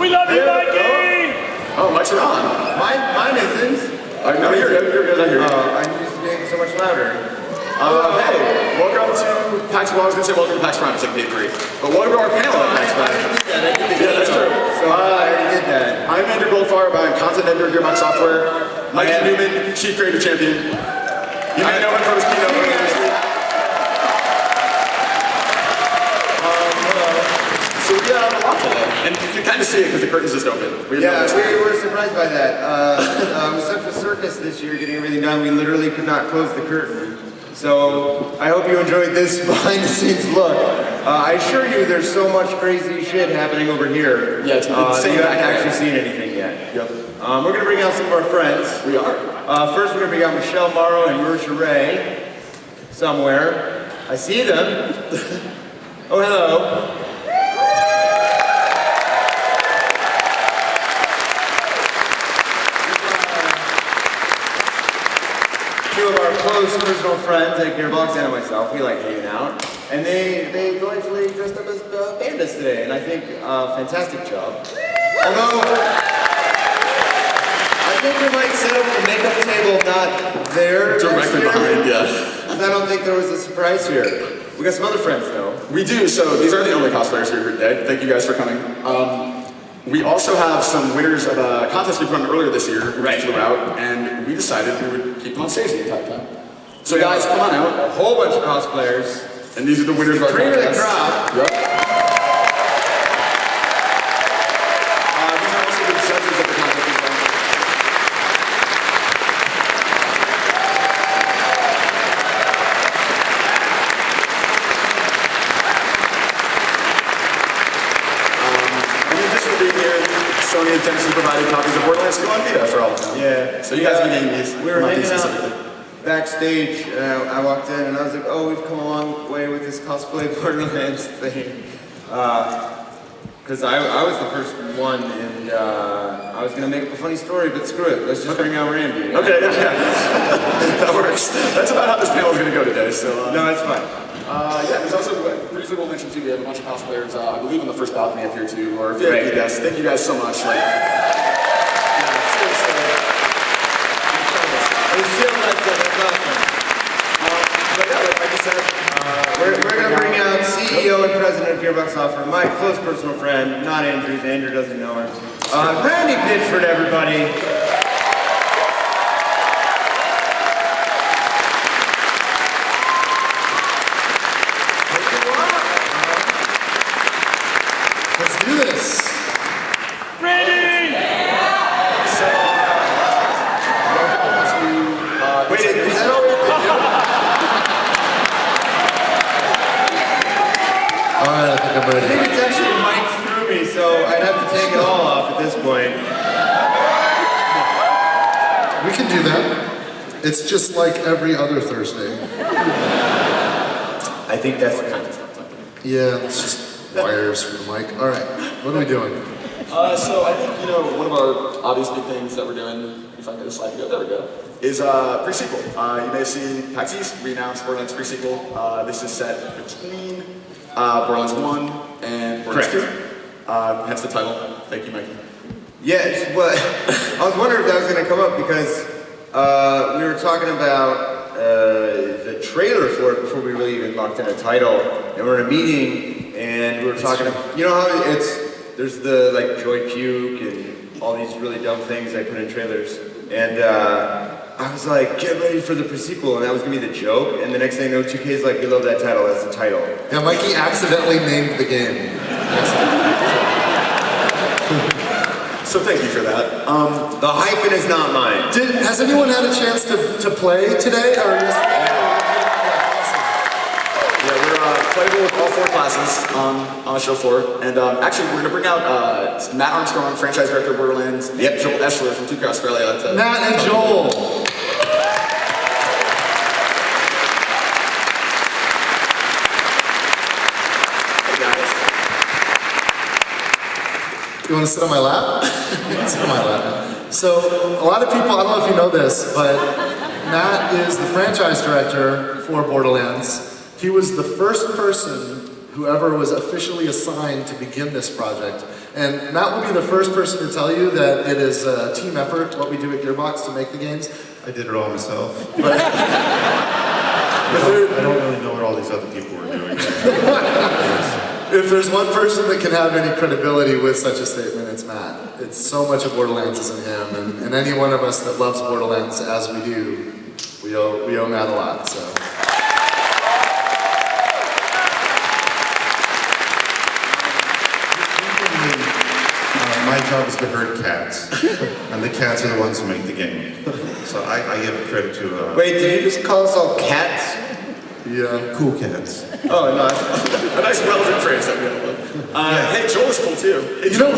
We love you, Mikey! Oh, mics are on. Mine isn't. No, you're good, I hear you. I'm used to being so much louder. Hey, welcome to PAX, well, I was going to say welcome to PAX Prime, it's like day 3. But welcome to our panel at PAX Prime. Yeah, that's true. So I already did that. I'm Andrew Goldfarb, I'm content editor at Gearbox Software. Mikey Newman, Chief Creative Champion. You may know him from his keynote earlier this week. So we have a lot today, and you can kind of see it because the curtains just opened. We were surprised by that. It was such a circus this year getting everything done, we literally could not close the curtain. So I hope you enjoyed this behind the scenes look. I assure you there's so much crazy shit happening over here. Yeah, it's insane. You haven't actually seen anything yet. Yep. We're going to bring out some of our friends. We are. First we're going to bring out Michelle Morrow and Marisha Ray. Somewhere. I see them. Oh, hello. Two of our close personal friends at Gearbox and myself, we like hanging out. And they delightfully dressed up as pandas today, and I think fantastic job. Although, I think we might set up the makeup table not there. Directly behind, yeah. Because I don't think there was a surprise here. We got some other friends though. We do, so these are the only cosplayers here today. Thank you guys for coming. We also have some winners of a contest we put on earlier this year, right throughout, and we decided we would keep them on stage the entire time. So guys, come on out. A whole bunch of cosplayers. And these are the winners of our cream contest. of the crop. Yep. These are also the judges of the contest. Sony and Tennessee provided copies of Borderlands 2 on Vita for all of them. Yeah. So you guys have been getting these. We were hanging out backstage, and I walked in and I was like, oh, we've come a long way with this cosplay Borderlands thing. Because I was the first one, and I was going to make up a funny story, but screw it. Let's just bring out Randy. Okay, yeah. That works. That's about how this panel is going to go today. So no, that's fine. Yeah, there's also, briefly we'll mention too, we have a bunch of cosplayers, I believe on the first balcony up here too, or VIP guests. Thank you guys so much. Like, yeah, seriously. But yeah, like I said, we're going to bring out CEO and President of Gearbox Software, my close personal friend, not Andrew's. Andrew doesn't know her. Randy Pitchford, everybody. Let's do this. Randy! so, Wait, is that all we have to do? All right, I think I'm I ready. think it's actually mic'd through me, so I'd have to take it all off at this point. We can do that. It's just like every other Thursday. I think that's kind of Yeah, it's just wires for the mic. All right, what are we doing? so I think, one of our obvious big things that we're doing, if I can get a slide to go, there we go, is pre-sequel. You may have seen PAX East re-announced Borderlands Pre-Sequel. This is set between Borderlands 1 and Borderlands 2. Hence the title. Thank you, Mikey. Yes, well, I was wondering if that was going to come up because we were talking about the trailer for it before we really even locked in a title, and we're in a meeting and we were talking about, you know how there's the like Joy Puke and all these really dumb things I put in trailers, and I was like, get ready for the pre-sequel, and that was going to be the joke, and the next thing I know, 2K's like, we love that title, that's the title. Yeah, Mikey accidentally named the game. So thank you for that. The hyphen is not mine. Has anyone had a chance to play today? Or Yeah, we're playable with all 4 classes on the show floor. And actually, we're going to bring out Matt Armstrong, franchise director of Borderlands, and Joel Eschler from 2K Australia. Matt and Joel. Hey guys. You want to sit on my lap? Sit on my lap. So, a lot of people, I don't know if you know this, but Matt is the franchise director for Borderlands. He was the first person whoever was officially assigned to begin this project. And Matt will be the first person to tell you that it is a team effort, what we do at Gearbox to make the games. I did it all myself. But I don't really know what all these other people were doing. if there's one person that can have any credibility with such a statement, it's Matt. It's so much of Borderlands is in him, and any one of us that loves Borderlands as we do, we owe Matt a lot, so. My job is to herd cats, and the cats are the ones who make the game. So I give credit to Wait, did you just call us all cats? Yeah. cool cats. Oh, no. A nice relevant phrase that we all love. Hey, Joel is cool too. Hey, You know,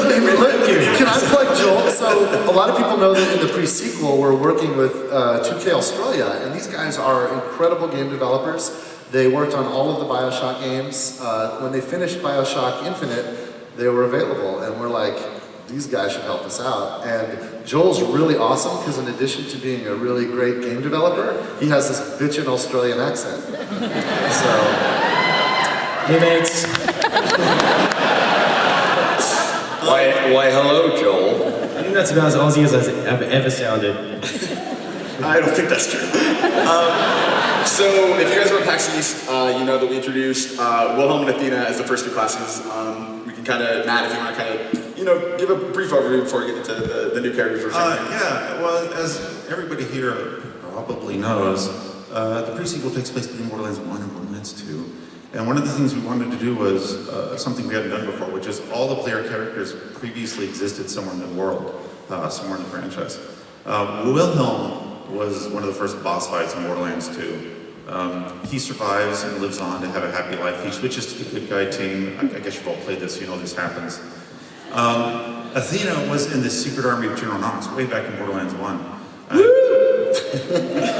can I plug Joel? So a lot of people know that in the pre-sequel we're working with 2K Australia, and these guys are incredible game developers. They worked on all of the BioShock games. When they finished BioShock Infinite, they were available, and we're like, these guys should help us out. And Joel's really awesome because in addition to being a really great game developer, he has this bitchin' Australian accent. So, Hey mates. Why, hello, Joel. I think that's about as Aussie as I've ever sounded. I don't think that's true. So, if you guys were at PAX East, you know that we introduced Wilhelm and Athena as the first two classes. We can kind of, Matt, if you want to kind of, give a brief overview before we get into the new characters we're seeing. Yeah, well, as everybody here probably knows, the pre-sequel takes place between Borderlands 1 and Borderlands 2. And one of the things we wanted to do was something we hadn't done before, which is all the player characters previously existed somewhere in the world, somewhere in the franchise. Wilhelm was one of the first boss fights in Borderlands 2. He survives and lives on to have a happy life. He switches to the good guy team. I guess you've all played this, so you know this happens. Athena was in the secret army of General Knox way back in Borderlands 1.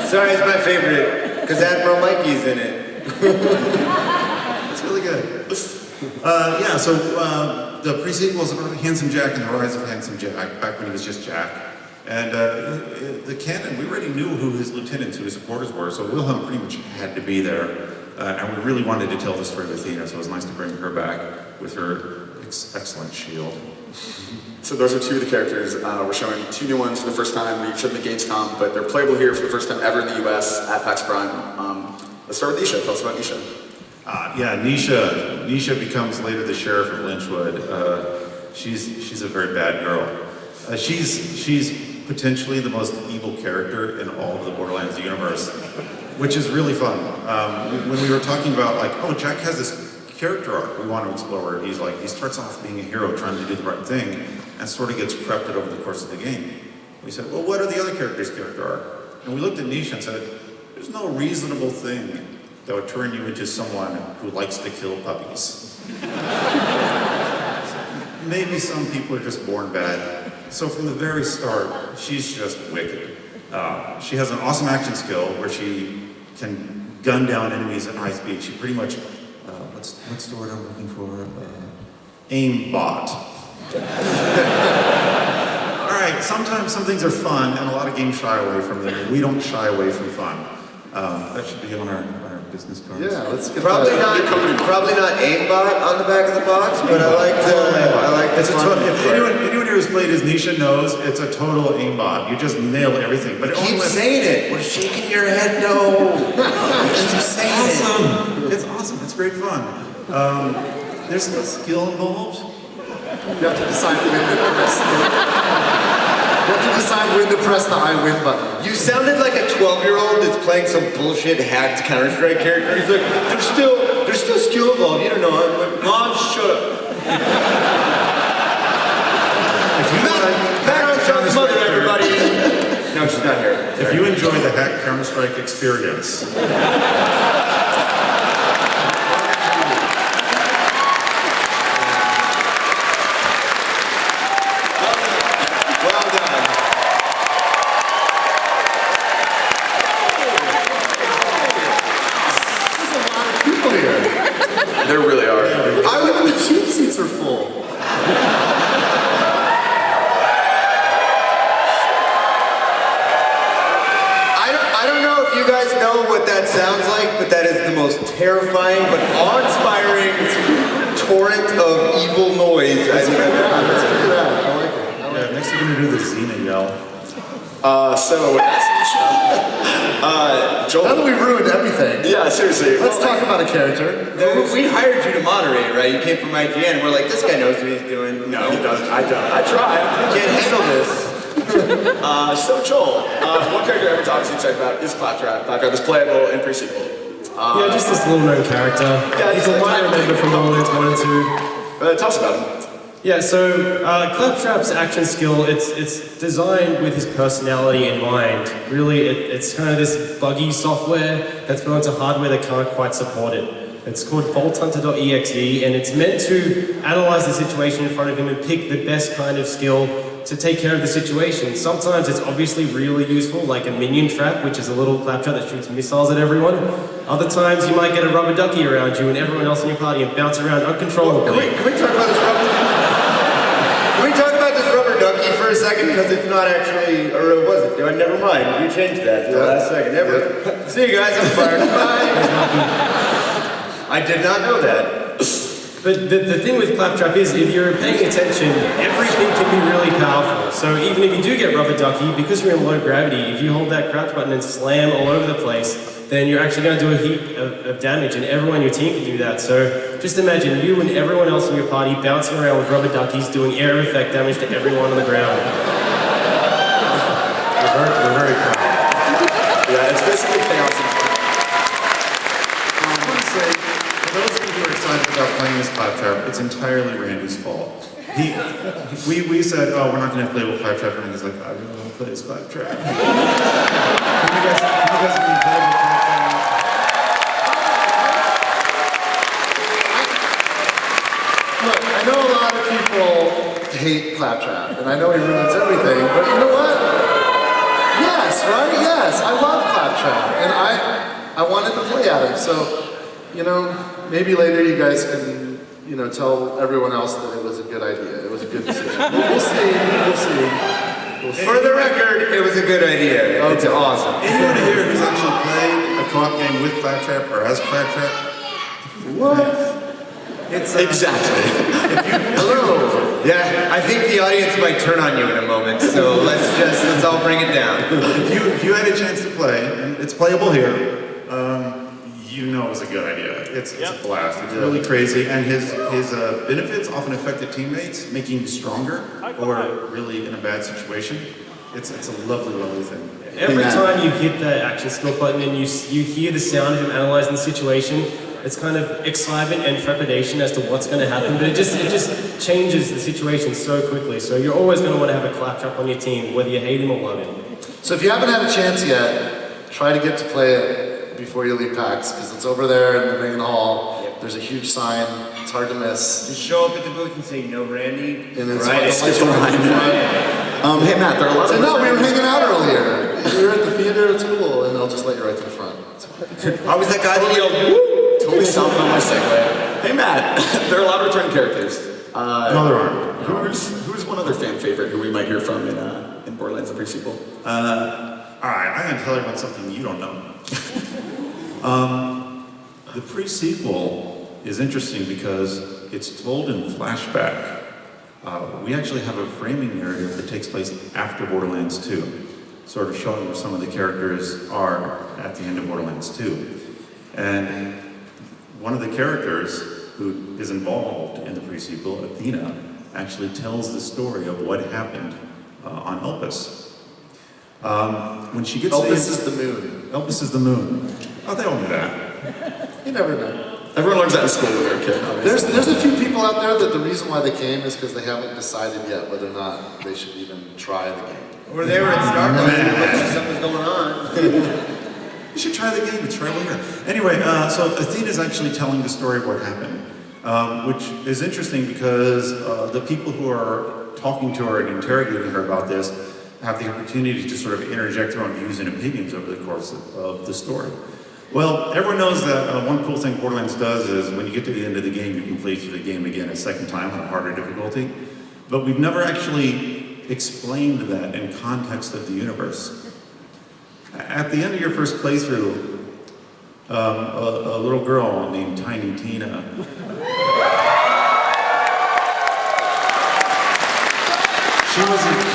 Sorry, it's my favorite, because Admiral Mikey's in it. It's really good. So the pre-sequel is about Handsome Jack and the rise of Handsome Jack, back when he was just Jack. And the canon, we already knew who his lieutenants, who his supporters were, so Wilhelm pretty much had to be there. And we really wanted to tell the story of Athena, so it was nice to bring her back with her excellent shield. So those are two of the characters. We're showing two new ones for the first time. We showed them at Gamescom, but they're playable here for the first time ever in the US at PAX Prime. Let's start with Nisha. Tell us about Nisha. Nisha becomes later the sheriff of Lynchwood. She's a very bad girl. She's potentially the most evil character in all of the Borderlands universe, which is really fun. When we were talking about Jack has this character arc we want to explore where he starts off being a hero trying to do the right thing and sort of gets corrupted over the course of the game. We said, well, what are the other characters' character arc? And we looked at Nisha and said, there's no reasonable thing that would turn you into someone who likes to kill puppies. Maybe some people are just born bad. So from the very start, she's just wicked. She has an awesome action skill where she can gun down enemies at high speed. She pretty much, what's the word I'm looking for? Aim bot. All right, sometimes some things are fun, and a lot of games shy away from them. We don't shy away from fun. That should be on our business cards. Yeah, let's get Probably that. not aimbot on the back of the box, but I like the If anyone here who's played as Nisha knows, it's a total aimbot. You just nail everything. But it only Keep saying it. We're shaking your head no. Keep saying it. awesome. It's awesome. It's great fun. There's no skill involved. You have to decide when to press the I win button. You sounded like a 12-year-old that's playing some bullshit hacked Counter-Strike character. He's like, there's still skill involved. You don't know. I'm like, Mom, shut up. Matt Armstrong's mother, everybody. No, she's not here. If you enjoy the hack Counter-Strike experience, Well done. There's a lot of people here. There really are. The cheap seats are full. I don't know if you guys know what that sounds like, but that evil noise. Let's do that. I like it. Yeah, next we're gonna do the Xena yell. So, Joel. Now that we've ruined everything, Yeah, seriously. let's talk about a character. We hired you to moderate, right? You came from IGN, and we're like, this guy knows what he's doing. No, he doesn't. I don't. I tried. Can't handle this. So Joel, one character everyone's obviously excited about is Claptrap. Claptrap is playable in pre-sequel. Yeah, just this little known character. People might remember from Borderlands 1 and 2. Tell us about him. Yeah, so Claptrap's action skill, it's designed with his personality in mind. Really, it's kind of this buggy software that's put onto hardware that can't quite support it. It's called VaultHunter.exe, and it's meant to analyze the situation in front of him and pick the best kind of skill to take care of the situation. Sometimes it's obviously really useful, like a minion trap, which is a little Claptrap that shoots missiles at everyone. Other times you might get a rubber ducky around you and everyone else in your party and bounce around uncontrollably. Can we talk about this rubber ducky for a second? Because it's not actually, or it wasn't. Never mind. We changed that at the last second. See you guys, I'm fired. Bye. I did not know that. But the thing with Claptrap is, if you're paying attention, everything can be really powerful. So even if you do get rubber ducky, because you're in low gravity, if you hold that crouch button and slam all over the place, then you're actually going to do a heap of damage, and everyone in your team can do that. So just imagine you and everyone else in your party bouncing around with rubber duckies, doing air effect damage to everyone on the ground. We're very proud. Yeah, it's basically chaos. I want to say, for those of you who are excited about playing this Claptrap, it's entirely Randy's fault. We said, oh, we're not going to play with Claptrap, and he's like, I really want to play this Claptrap. Can you guys have been playing with Claptrap? Look, I know a lot of people hate Claptrap, and I know he ruins everything, but you know what? Yes, right? Yes, I love Claptrap, and I wanted to play at him, so, you know, maybe later you guys can, you know, tell everyone else that it was a good idea. It was a good decision. We'll see. For the record, it was a good idea. It's awesome. Anyone here who's actually played a co-op game with Claptrap or has Claptrap? What? It's Exactly. hello. Yeah, I think the audience might turn on you in a moment, so let's all bring it down. If you had a chance to play, and it's playable here, you know it was a good idea. It's a blast. It's really crazy, and his benefits often affect the teammates, making you stronger or really in a bad situation. It's a lovely, lovely thing. Every time you hit the action skill button and you hear the sound of him analyzing the situation, it's kind of excitement and trepidation as to what's going to happen, but it just changes the situation so quickly. So you're always going to want to have a Claptrap on your team, whether you hate him or love him. So if you haven't had a chance yet, try to get to play it before you leave PAX, because it's over there in the main hall. There's a huge sign. It's hard to miss. Just show up at the booth and say, no, Randy. And it's right. Hey Matt, there are a lot of no, we were hanging out earlier. We were at the theater, it's cool, and they'll just let you right to the front. I was that guy that yelled, woo! totally stomping on my segue. Hey Matt, there are a lot of returning characters. No, there aren't. Who's one other fan favorite who we might hear from in Borderlands The Pre-Sequel? Alright, I'm going to tell you about something you don't know. The pre-sequel is interesting because it's told in flashback. We actually have a framing narrative that takes place after Borderlands 2, sort of showing where some of the characters are at the end of Borderlands 2. And one of the characters who is involved in the pre-sequel, Athena, actually tells the story of what happened on Elpis. When she gets Elpis is the moon. Elpis is the moon. Oh, they all knew that. You never know. Everyone learns that in school when they're a kid. Obviously. There's a few people out there that the reason why they came is because they haven't decided yet whether or not they should even try the game. Or they were at Starbucks and looked like something was going on. You should try the game, it's right over here. Anyway, so Athena's actually telling the story of what happened, which is interesting because the people who are talking to her and interrogating her about this have the opportunity to sort of interject their own views and opinions over the course of the story. Well, everyone knows that one cool thing Borderlands does is when you get to the end of the game, you can play through the game again a second time on a harder difficulty. But we've never actually explained that in context of the universe. At the end of your first playthrough, a little girl named Tiny Tina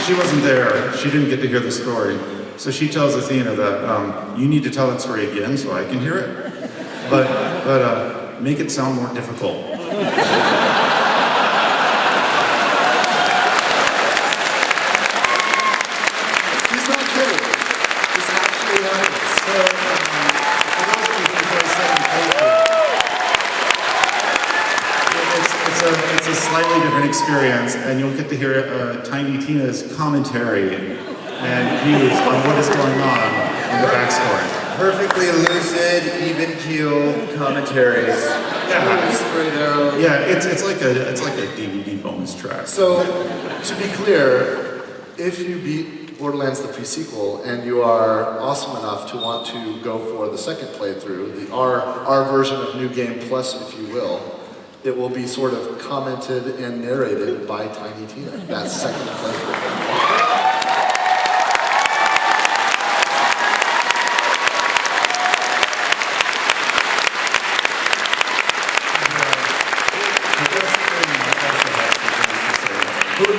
She wasn't there. She didn't get to hear the story. So she tells Athena that you need to tell that story again so I can hear it. But make it sound more difficult. He's not kidding. This actually happens. So, for those of you who play second playthrough, It's a slightly different experience, and you'll get to hear Tiny Tina's commentary and views on what is going on in the backstory. Perfectly lucid, even-keeled commentaries. Yeah, it's like a DVD bonus track. So, to be clear, if you beat Borderlands The Pre-Sequel and you are awesome enough to want to go for the second playthrough, our version of New Game Plus, if you will, it will be sort of commented and narrated by Tiny Tina. That's second playthrough.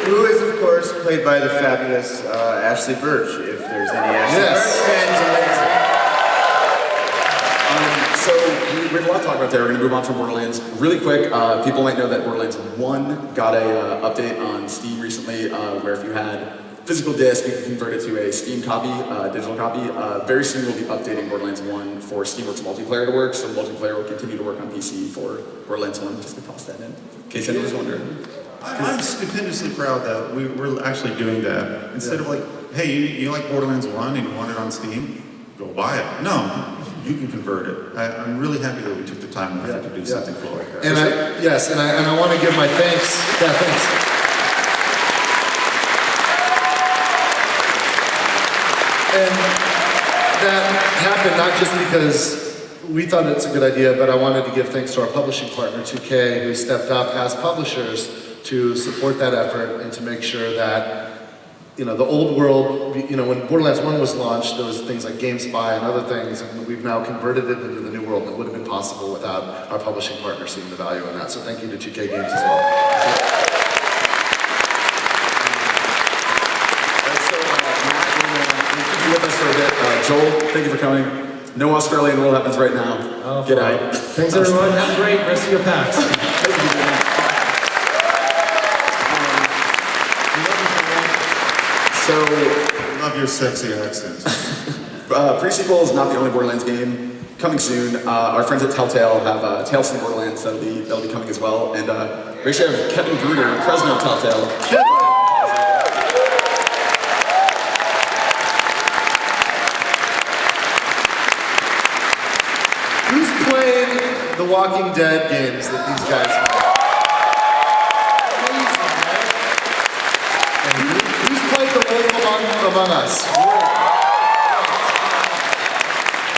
Who is, of course, played by the fabulous Ashley Birch, if there's any Ashley So Birch fans. we have a lot to talk about there. We're going to move on from Borderlands really quick. People might know that Borderlands 1 got a update on Steam recently, where if you had physical disc, you can convert it to a Steam copy, digital copy. Very soon we'll be updating Borderlands 1 for Steamworks multiplayer to work, so multiplayer will continue to work on PC for Borderlands 1, just to toss that in case anyone was wondering. I'm stupendously proud that we're actually doing that. Instead of like, hey, you like Borderlands 1 and you want it on Steam? Go buy it. No, you can convert it. I'm really happy that we took the time and effort to do something cool like that. And I want to give my thanks. Yeah, thanks. And that happened not just because we thought it's a good idea, but I wanted to give thanks to our publishing partner, 2K, who stepped up as publishers to support that effort and to make sure that, the old world, when Borderlands 1 was launched, there was things like GameSpy and other things, and we've now converted it into the new world, and it would have been possible without our publishing partner seeing the value in that. So thank you to 2K Games as well. Matt, we'll keep you with us for a bit. Joel, thank you for coming. No Australian World happens right now. Get out. Thanks everyone. Have a great rest of your PAX. Thank you, man. So, Love your sexy accent. Pre-Sequel is not the only Borderlands game. Coming soon, our friends at Telltale have Tales from Borderlands that'll be coming as well. And we actually have Kevin Bruder, president of Telltale. Who's played the Walking Dead games that these guys have? Who's played the Wolf Among Us?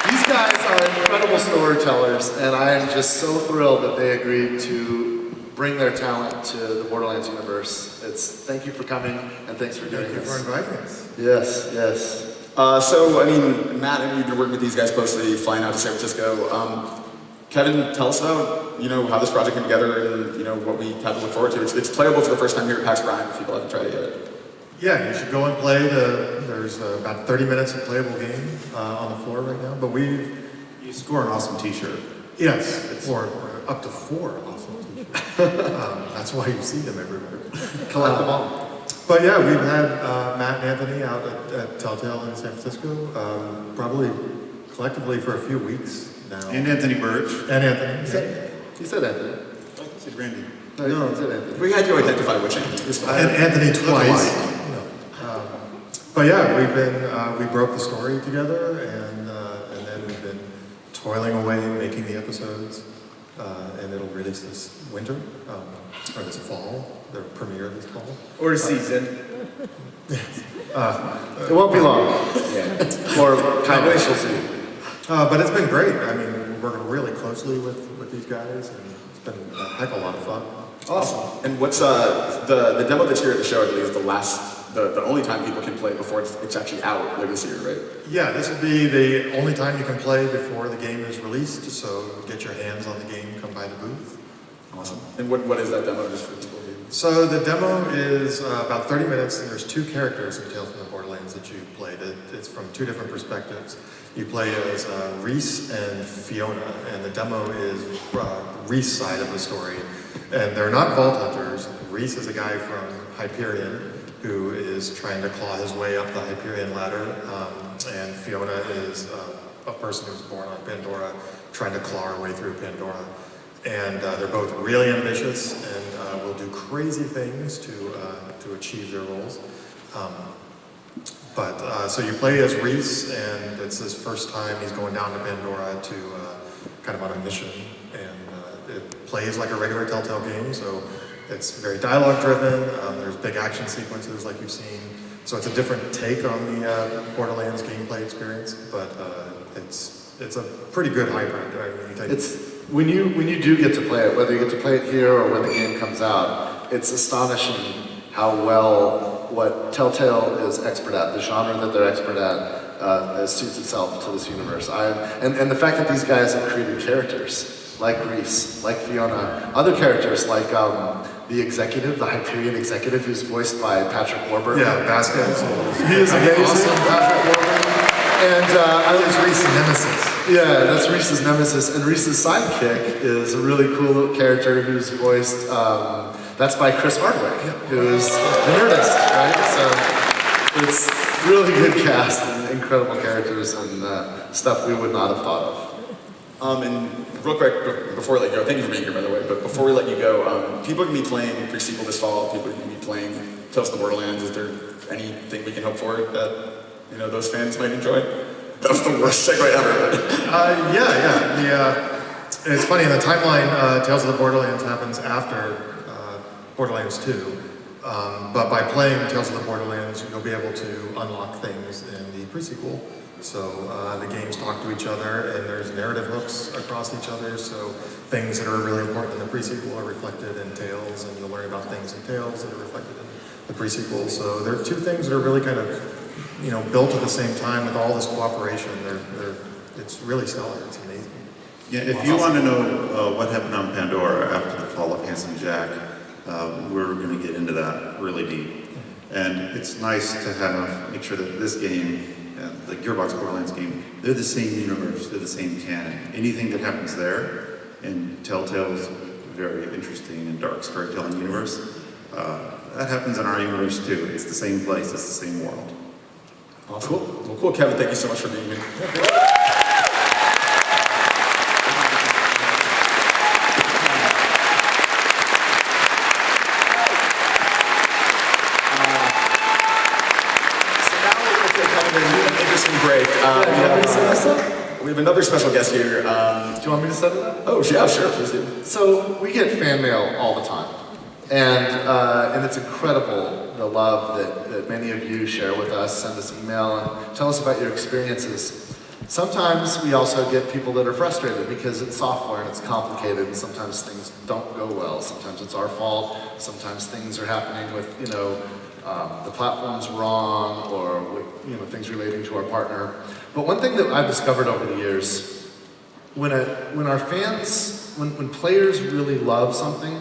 These guys are incredible storytellers, and I am just so thrilled that they agreed to bring their talent to the Borderlands universe. Thank you for coming, and thanks for doing this. Thank you for inviting us. Yes, yes. Matt and you've been working with these guys closely, flying out to San Francisco. Kevin, tell us about, how this project came together and, what we have to look forward to. It's playable for the first time here at PAX Prime, if people haven't tried it yet. Yeah, you should go and play. There's about 30 minutes of playable game on the floor right now, but You score an awesome t-shirt. yes, or up to 4 awesome t-shirts. That's why you see them everywhere. Collect them all. But yeah, we've had Matt and Anthony out at Telltale in San Francisco, probably collectively for a few weeks now. And Anthony Birch. And Anthony. You said Anthony. I said Randy. No, you said Anthony. We had to identify which end. And Anthony twice. But yeah, we broke the story together, and then we've been toiling away making the episodes, and it'll release this winter, or this fall, the premiere this fall. Or season. It won't be long. Or kind of, we'll see. But it's been great. I mean, we're working really closely with these guys, and it's been a heck of a lot of fun. Awesome. And what's the demo that's here at the show, I believe, is the only time people can play before it's actually out later this year, right? Yeah, this will be the only time you can play before the game is released, so get your hands on the game, come by the booth. Awesome. And what is that demo, just for people who... So the demo is about 30 minutes, and there's 2 characters in Tales from the Borderlands that you played. It's from 2 different perspectives. You play as Reese and Fiona, and the demo is Reese's side of the story. And they're not Vault Hunters. Reese is a guy from Hyperion who is trying to claw his way up the Hyperion ladder, and Fiona is a person who's born on Pandora trying to claw her way through Pandora. And they're both really ambitious and will do crazy things to achieve their goals. So you play as Reese, and it's his first time he's going down to Pandora to kind of on a mission. And it plays like a regular Telltale game, so it's very dialogue driven. There's big action sequences like you've seen. So it's a different take on the Borderlands gameplay experience, but it's a pretty good hybrid. Right? When you do get to play it, whether you get to play it here or when the game comes out, it's astonishing how well what Telltale is expert at, the genre that they're expert at, suits itself to this universe. And the fact that these guys have created characters like Reese, like Fiona, other characters like the executive, the Hyperion executive, who's voiced by Patrick Warburton. Yeah, Vasquez. He is amazing, Patrick Warburton. And I was Reese's nemesis. Yeah, that's Reese's nemesis. And Reese's sidekick is a really cool little character who's voiced, that's by Chris Hardwick, who's the Nerdist, right? So it's really good cast and incredible characters and stuff we would not have thought of. And real quick, before we let you go, thank you for being here, by the way, but before we let you go, people are going to be playing Pre-Sequel this fall, people are going to be playing Tales of the Borderlands. Is there anything we can hope for that those fans might enjoy? That was the worst segue ever. It's funny, in the timeline, Tales of the Borderlands happens after Borderlands 2, but by playing Tales of the Borderlands, you'll be able to unlock things in the Pre-Sequel. So the games talk to each other, and there's narrative hooks across each other, so things that are really important in the Pre-Sequel are reflected in Tales, and you'll learn about things in Tales that are reflected in the Pre-Sequel. So there are 2 things that are really kind of built at the same time with all this cooperation. It's really stellar. It's amazing. Yeah, if you want to know what happened on Pandora after the fall of Handsome Jack, we're going to get into that really deep. And it's nice to make sure that this game, the Gearbox Borderlands game, they're the same universe, they're the same canon. Anything that happens there in Telltale's very interesting and dark storytelling universe, that happens in our universe too. It's the same place, it's the same world. Awesome. Cool. Well, cool, Kevin. Thank you so much for being here. Break. We have another special guest here. Do you want me to set it up? Oh, yeah, sure, please do. So we get fan mail all the time, and it's incredible the love that many of you share with us. Send us email and tell us about your experiences. Sometimes we also get people that are frustrated because it's software and it's complicated, and sometimes things don't go well. Sometimes it's our fault. Sometimes things are happening with the platform's wrong, or with, things relating to our partner. But one thing that I've discovered over the years, when our fans, when players really love something,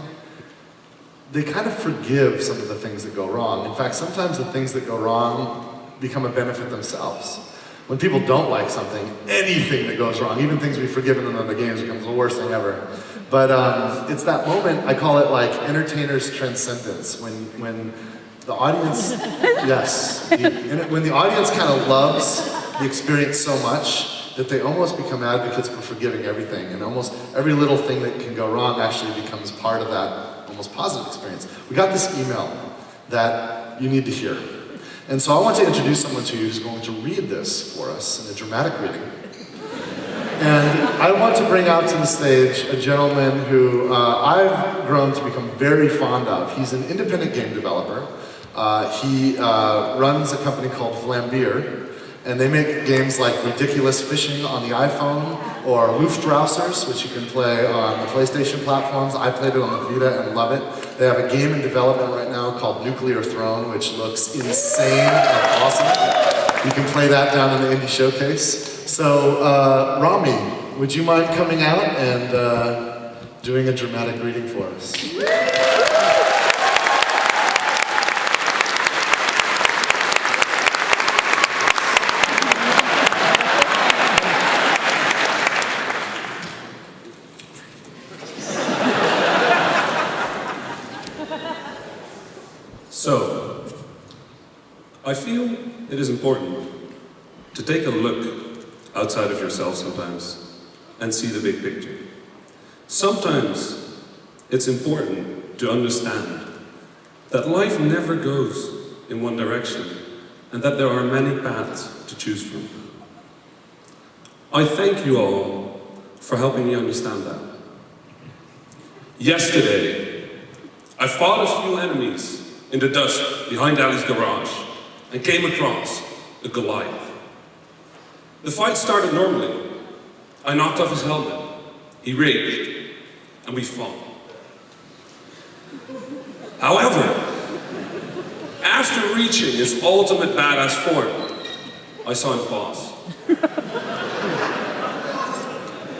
they kind of forgive some of the things that go wrong. In fact, sometimes the things that go wrong become a benefit themselves. When people don't like something, anything that goes wrong, even things we've forgiven in other games, becomes the worst thing ever. But it's that moment, I call it like entertainer's transcendence, when the audience, when the audience kind of loves the experience so much that they almost become advocates for forgiving everything, and almost every little thing that can go wrong actually becomes part of that almost positive experience. We got this email that you need to hear. And so I want to introduce someone to you who's going to read this for us in a dramatic reading. And I want to bring out to the stage a gentleman who I've grown to become very fond of. He's an independent game developer. He runs a company called Flambeer, and they make games like Ridiculous Fishing on the iPhone, or Luftrausers, which you can play on the PlayStation platforms. I played it on the Vita and love it. They have a game in development right now called Nuclear Throne, which looks insane and awesome. You can play that down in the Indie Showcase. So, Rami, would you mind coming out and doing a dramatic reading for us? So, I feel it is important to take a look outside of yourself sometimes and see the big picture. Sometimes it's important to understand that life never goes in one direction and that there are many paths to choose from. I thank you all for helping me understand that. Yesterday, I fought a few enemies in the dust behind Ali's garage and came across a Goliath. The fight started normally. I knocked off his helmet. He raged, and we fought. However, after reaching his ultimate badass form, I saw him pause.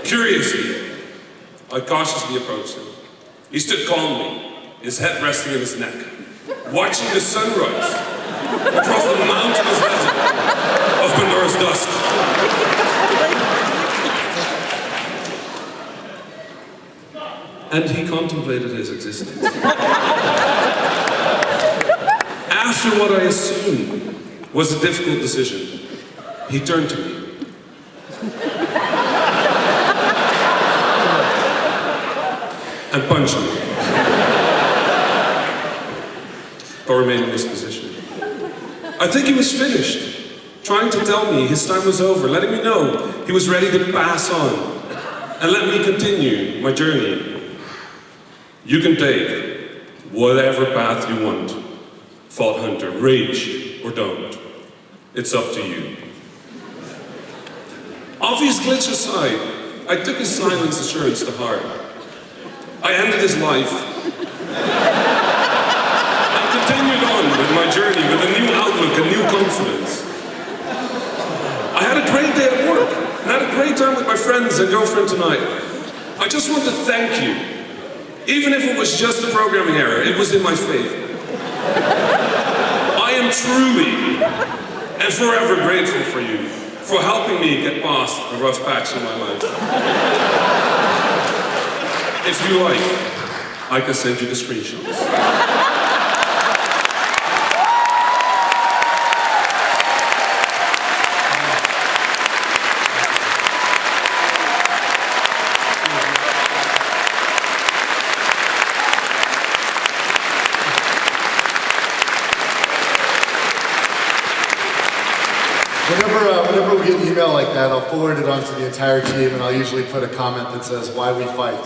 Curiously, I cautiously approached him. He stood calmly, his head resting on his neck, watching the sunrise across the mountainous desert of Pandora's dust. And he contemplated his existence. After what I assumed was a difficult decision, he turned to me. And punched me. But remained in this position. I think he was finished, trying to tell me his time was over, letting me know he was ready to pass on and let me continue my journey. You can take whatever path you want. Thought Hunter, rage or don't. It's up to you. Obvious glitch aside, I took his silence assurance to heart. I ended his life and continued on with my journey with a new outlook and new confidence. I had a great day at work and had a great time with my friends and girlfriend tonight. I just want to thank you. Even if it was just a programming error, it was in my favor. I am truly and forever grateful for you, for helping me get past a rough patch in my life. If you like, I can send you the screenshots. Whenever we get an email like that, I'll forward it on to the entire team, and I'll usually put a comment that says, "Why we fight."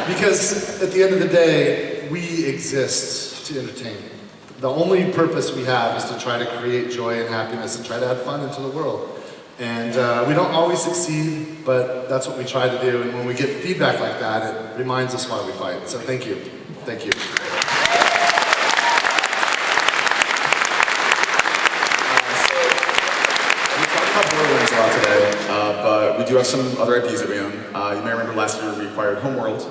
Because at the end of the day, we exist to entertain. The only purpose we have is to try to create joy and happiness and try to add fun into the world. And we don't always succeed, but that's what we try to do. And when we get feedback like that, it reminds us why we fight. So thank you. Thank you. Borderlands a lot today, but we do have some other IPs that we own. You may remember last year we acquired Homeworld. So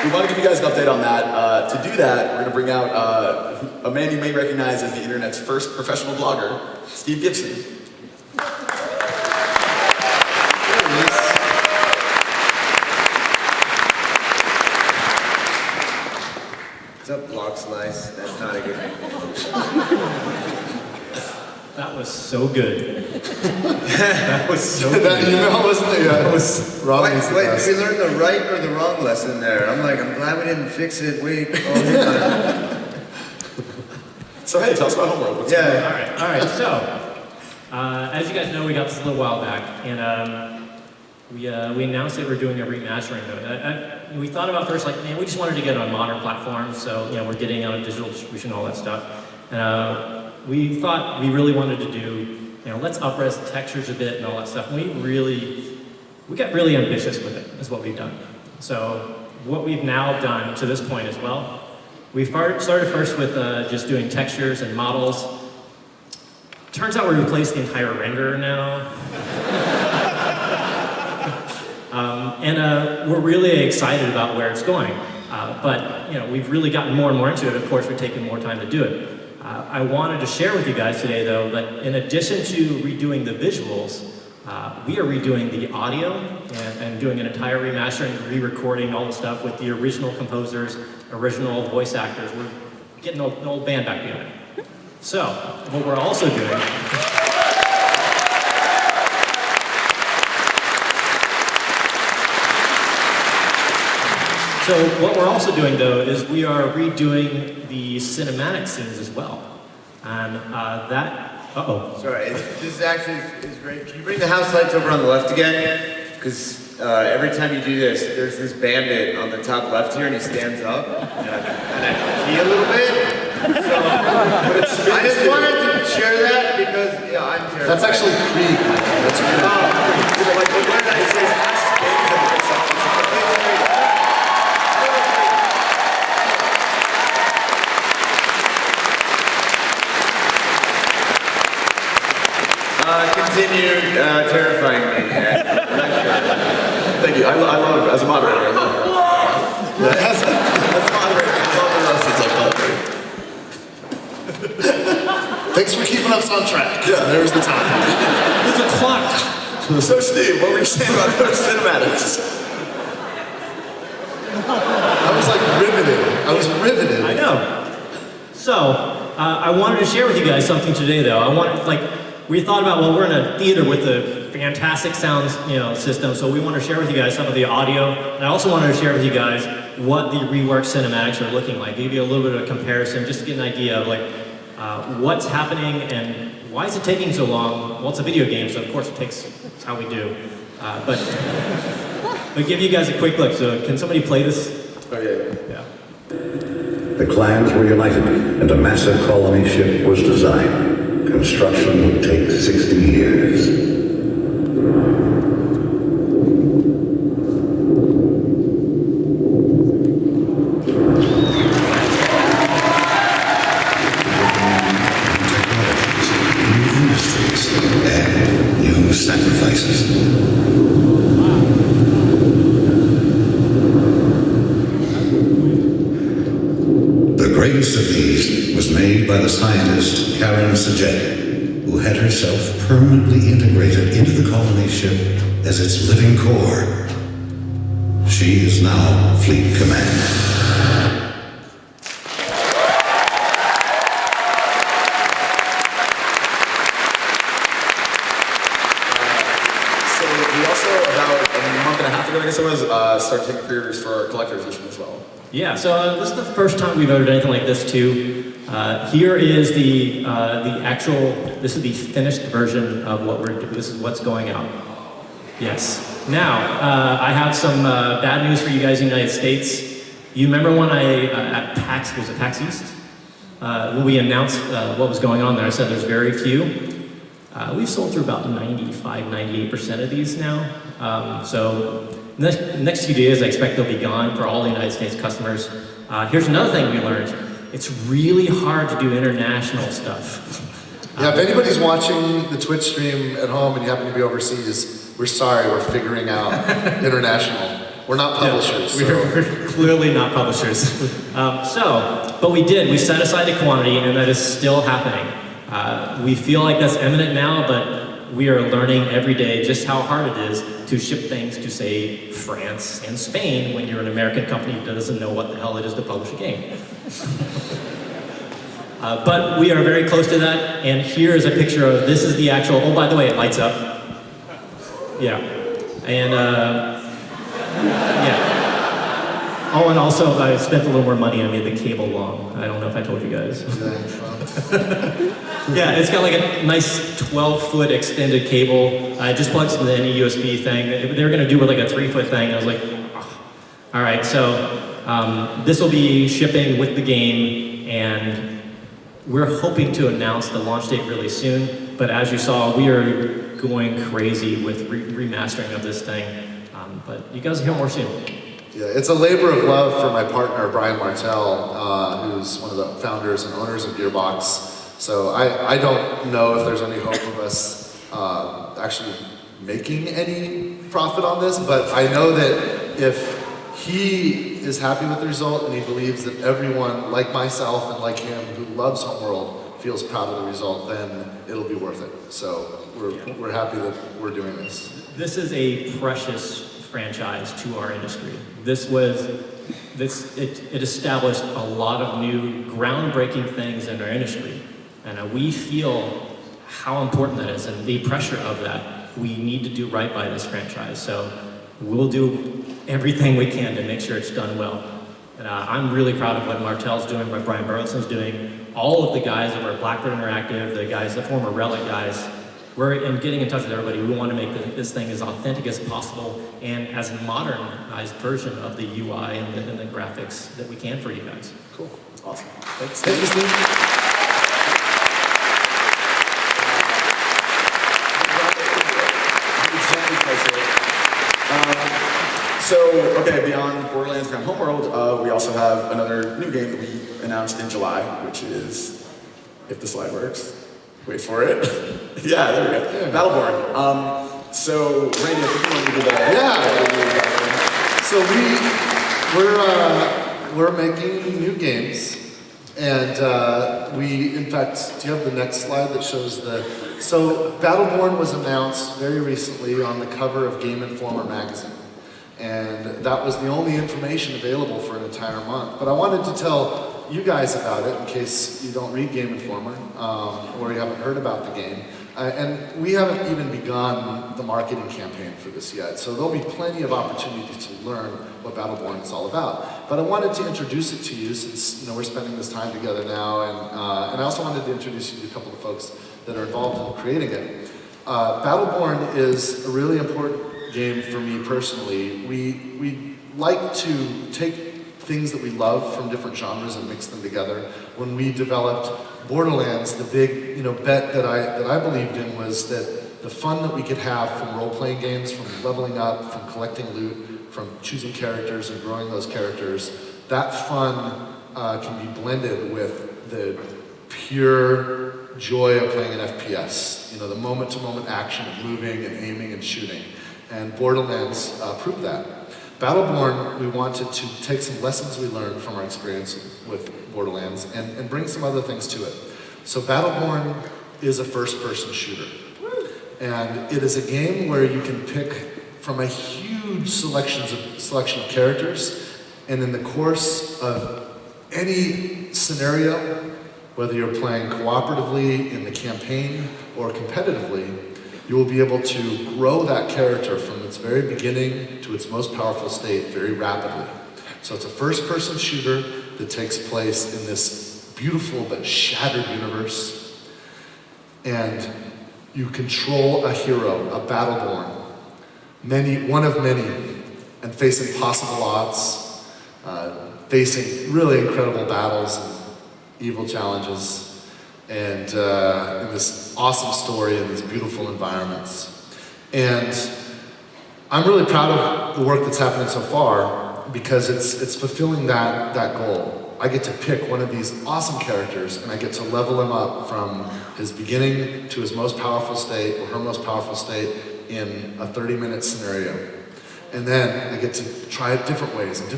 we want to give you guys an update on that. To do that, we're going to bring out a man you may recognize as the internet's first professional blogger, Steve Gibson. What's up, Block Slice? That's not a good name. That was so good. That was so good. That email wasn't it? Yeah, it was wrong. Wait, did we learn the right or the wrong lesson there? I'm glad we didn't fix it. Wait, So hey, tell us about Homeworld. What's going on? All right. So, as you guys know, we got this a little while back, and we announced that we're doing a remastering of it. We thought about first, like, man, we just wanted to get on modern platforms, so we're getting on a digital distribution, all that stuff. And we thought we really wanted to do, let's up-res the textures a bit and all that stuff. And we got really ambitious with it, is what we've done. So what we've now done to this point as well, we started first with just doing textures and models. Turns out we replaced the entire renderer now. And we're really excited about where it's going. But we've really gotten more and more into it. Of course, we're taking more time to do it. I wanted to share with you guys today, though, that in addition to redoing the visuals, we are redoing the audio and doing an entire remastering, re-recording all the stuff with the original composers, original voice actors. We're getting an old band back together. So, what we're also doing... So what we're also doing, though, is we are redoing the cinematic scenes as well. And that... Uh-oh. Sorry, this actually is great. Can you bring the house lights over on the left again? Because every time you do this, there's this bandit on the top left here, and he stands up, and I pee a little bit. So, I just wanted to share that because I'm terrified. That's actually Creed. That's Creed. Like, what did I say? Ask Dave. Continue terrifying me. Thank you. I love, as a moderator, I love it. As a moderator, I love the rest. It's like, Thanks for keeping us on track. Yeah, there's the time. There's a clock. So Steve, what were you saying about those cinematics? I was like riveted. I was riveted. I know. So, I wanted to share with you guys something today, though. We thought about, well, we're in a theater with a fantastic sound, system, so we want to share with you guys some of the audio. And I also wanted to share with you guys what the reworked cinematics are looking like. Give you a little bit of a comparison, just to get an idea of what's happening and why is it taking so long. Well, it's a video game, so of course it's how we do. But give you guys a quick look. So can somebody play this? Oh yeah. The clans were united and a massive colony ship was designed. Construction would take 60 years. New industries and new sacrifices. The greatest of these was made by the scientist Karen Sajet, who had herself permanently integrated into the colony ship as its living core. She is now Fleet Commander. Start taking pre-orders for our collector's edition as well. Yeah, so this is the first time we've ever done anything like this too. Here is the actual, this is the finished version of what we're doing. This is what's going out. Yes. Now, I have some bad news for you guys in the United States. You remember when at PAX, was it PAX East? When we announced what was going on there, I said there's very few. We've sold through about 95, 98% of these now. So next few days, I expect they'll be gone for all the United States customers. Here's another thing we learned. It's really hard to do international stuff. Yeah, if anybody's watching the Twitch stream at home and you happen to be overseas, we're sorry, we're figuring out international. We're not publishers. Yeah, we're clearly not publishers. But we set aside a quantity, and that is still happening. We feel like that's imminent now, but we are learning every day just how hard it is to ship things to, say, France and Spain when you're an American company that doesn't know what the hell it is to publish a game. But we are very close to that, and here is a picture of, this is the actual, oh, by the way, it lights up. Yeah. And, yeah. Oh, and also I spent a little more money, I made the cable long. I don't know if I told you guys. Yeah, it's got like a nice 12-foot extended cable. It just plugs into any USB thing. They were gonna do with like a 3-foot thing. I was like, oh. All right, so this will be shipping with the game, and we're hoping to announce the launch date really soon. But as you saw, we are going crazy with remastering of this thing. But you guys will hear more soon. Yeah, it's a labor of love for my partner, Brian Martell, who's one of the founders and owners of Gearbox. So I don't know if there's any hope of us actually making any profit on this, but I know that if he is happy with the result and he believes that everyone, like myself and like him, who loves Homeworld, feels proud of the result, then it'll be worth it. So we're happy that we're doing this. This is a precious franchise to our industry. It established a lot of new groundbreaking things in our industry. And we feel how important that is and the pressure of that. We need to do right by this franchise. So we'll do everything we can to make sure it's done well. And I'm really proud of what Martel's doing, what Brian Burleson's doing, all of the guys that were Blackbird Interactive, the former Relic guys. We're getting in touch with everybody. We want to make this thing as authentic as possible and as modernized version of the UI and the graphics that we can for you guys. Cool. Awesome. Thanks. Thank you, Steve. Okay, beyond Borderlands, beyond Homeworld, we also have another new game that we announced in July, which is, if the slide works, wait for it. Yeah, there we go. Yeah. BattleBorn. So, Randy, I think you want to do that. Yeah. So we're making new games, and in fact, do you have the next slide that shows so BattleBorn was announced very recently on the cover of Game Informer magazine. And that was the only information available for an entire month. But I wanted to tell you guys about it in case you don't read Game Informer or you haven't heard about the game. And we haven't even begun the marketing campaign for this yet. So there'll be plenty of opportunity to learn what BattleBorn is all about. But I wanted to introduce it to you since we're spending this time together now. And I also wanted to introduce you to a couple of folks that are involved in creating it. BattleBorn is a really important game for me personally. We like to take things that we love from different genres and mix them together. When we developed Borderlands, the big bet that I believed in was that the fun that we could have from role-playing games, from leveling up, from collecting loot, from choosing characters and growing those characters, that fun can be blended with the pure joy of playing an FPS. The moment-to-moment action of moving and aiming and shooting. And Borderlands proved that. BattleBorn, we wanted to take some lessons we learned from our experience with Borderlands and bring some other things to it. So BattleBorn is a first-person shooter. And it is a game where you can pick from a huge selection of characters, and in the course of any scenario, whether you're playing cooperatively in the campaign or competitively, you will be able to grow that character from its very beginning to its most powerful state very rapidly. So it's a first-person shooter that takes place in this beautiful but shattered universe. And you control a hero, a Battleborn, one of many, and face impossible odds, facing really incredible battles and evil challenges. And in this awesome story and these beautiful environments. And I'm really proud of the work that's happening so far because it's fulfilling that goal. I get to pick one of these awesome characters and I get to level him up from his beginning to his most powerful state or her most powerful state in a 30-minute scenario. And then I get to try it different ways and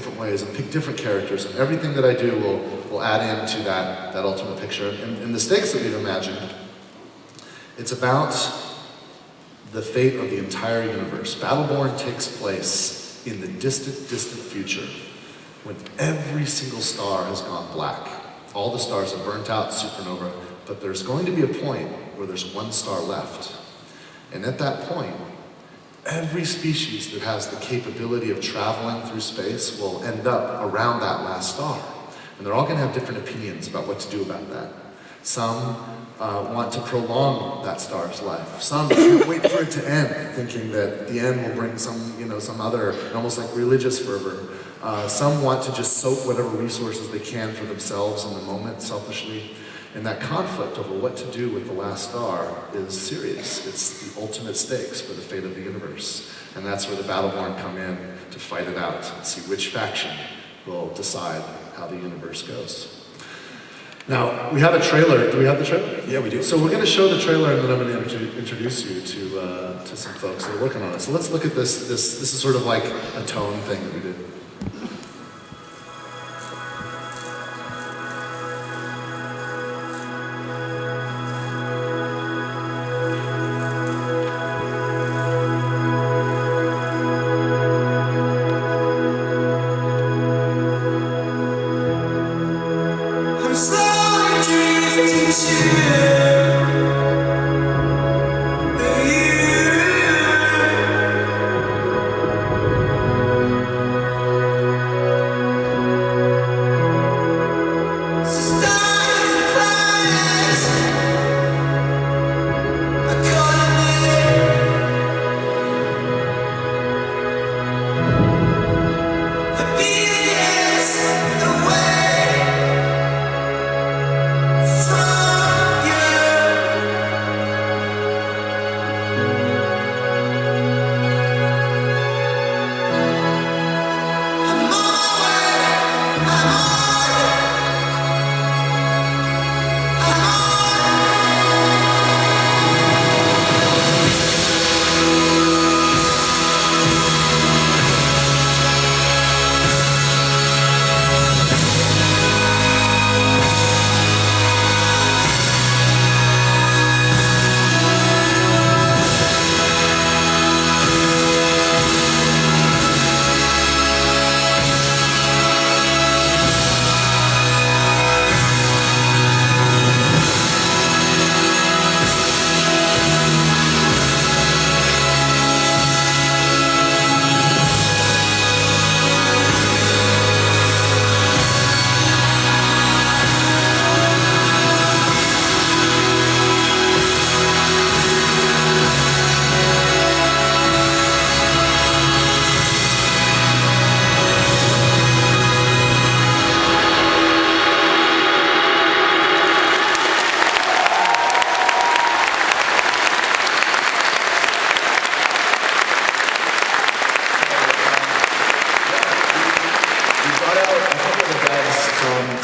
pick different characters, and everything that I do will add into that ultimate picture. And the stakes that we've imagined, it's about the fate of the entire universe. BattleBorn takes place in the distant, distant future when every single star has gone black. All the stars have burnt out supernova, but there's going to be a point where there's one star left. And at that point, every species that has the capability of traveling through space will end up around that last star. And they're all going to have different opinions about what to do about that. Some want to prolong that star's life. Some can't wait for it to end, thinking that the end will bring some other, almost like religious fervor. Some want to just soak whatever resources they can for themselves in the moment, selfishly. And that conflict over what to do with the last star is serious. It's the ultimate stakes for the fate of the universe. And that's where the BattleBorn come in to fight it out and see which faction will decide how the universe goes. Now, we have a trailer. Do we have the trailer? Yeah, we do. So we're going to show the trailer and then I'm going to introduce you to some folks that are working on it. So let's look at this. This is sort of like a tone thing that we did.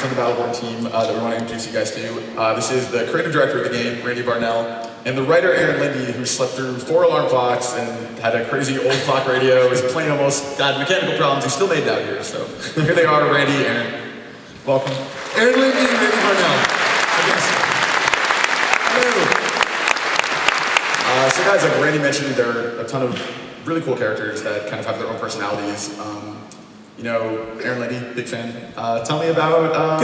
from the BattleBorn team that we want to introduce you guys to. This is the creative director of the game, Randy Barnell, and the writer, Aaron Lindy, who slept through 4 alarm clocks and had a crazy old clock radio, his plane almost got mechanical problems, he still made it out here. So here they are, Randy, Aaron. Welcome. Aaron Lindy and Randy Barnell. Hello. So guys, like Randy mentioned, there are a ton of really cool characters that kind of have their own personalities. You know, Aaron Lindy, big fan. Tell me about,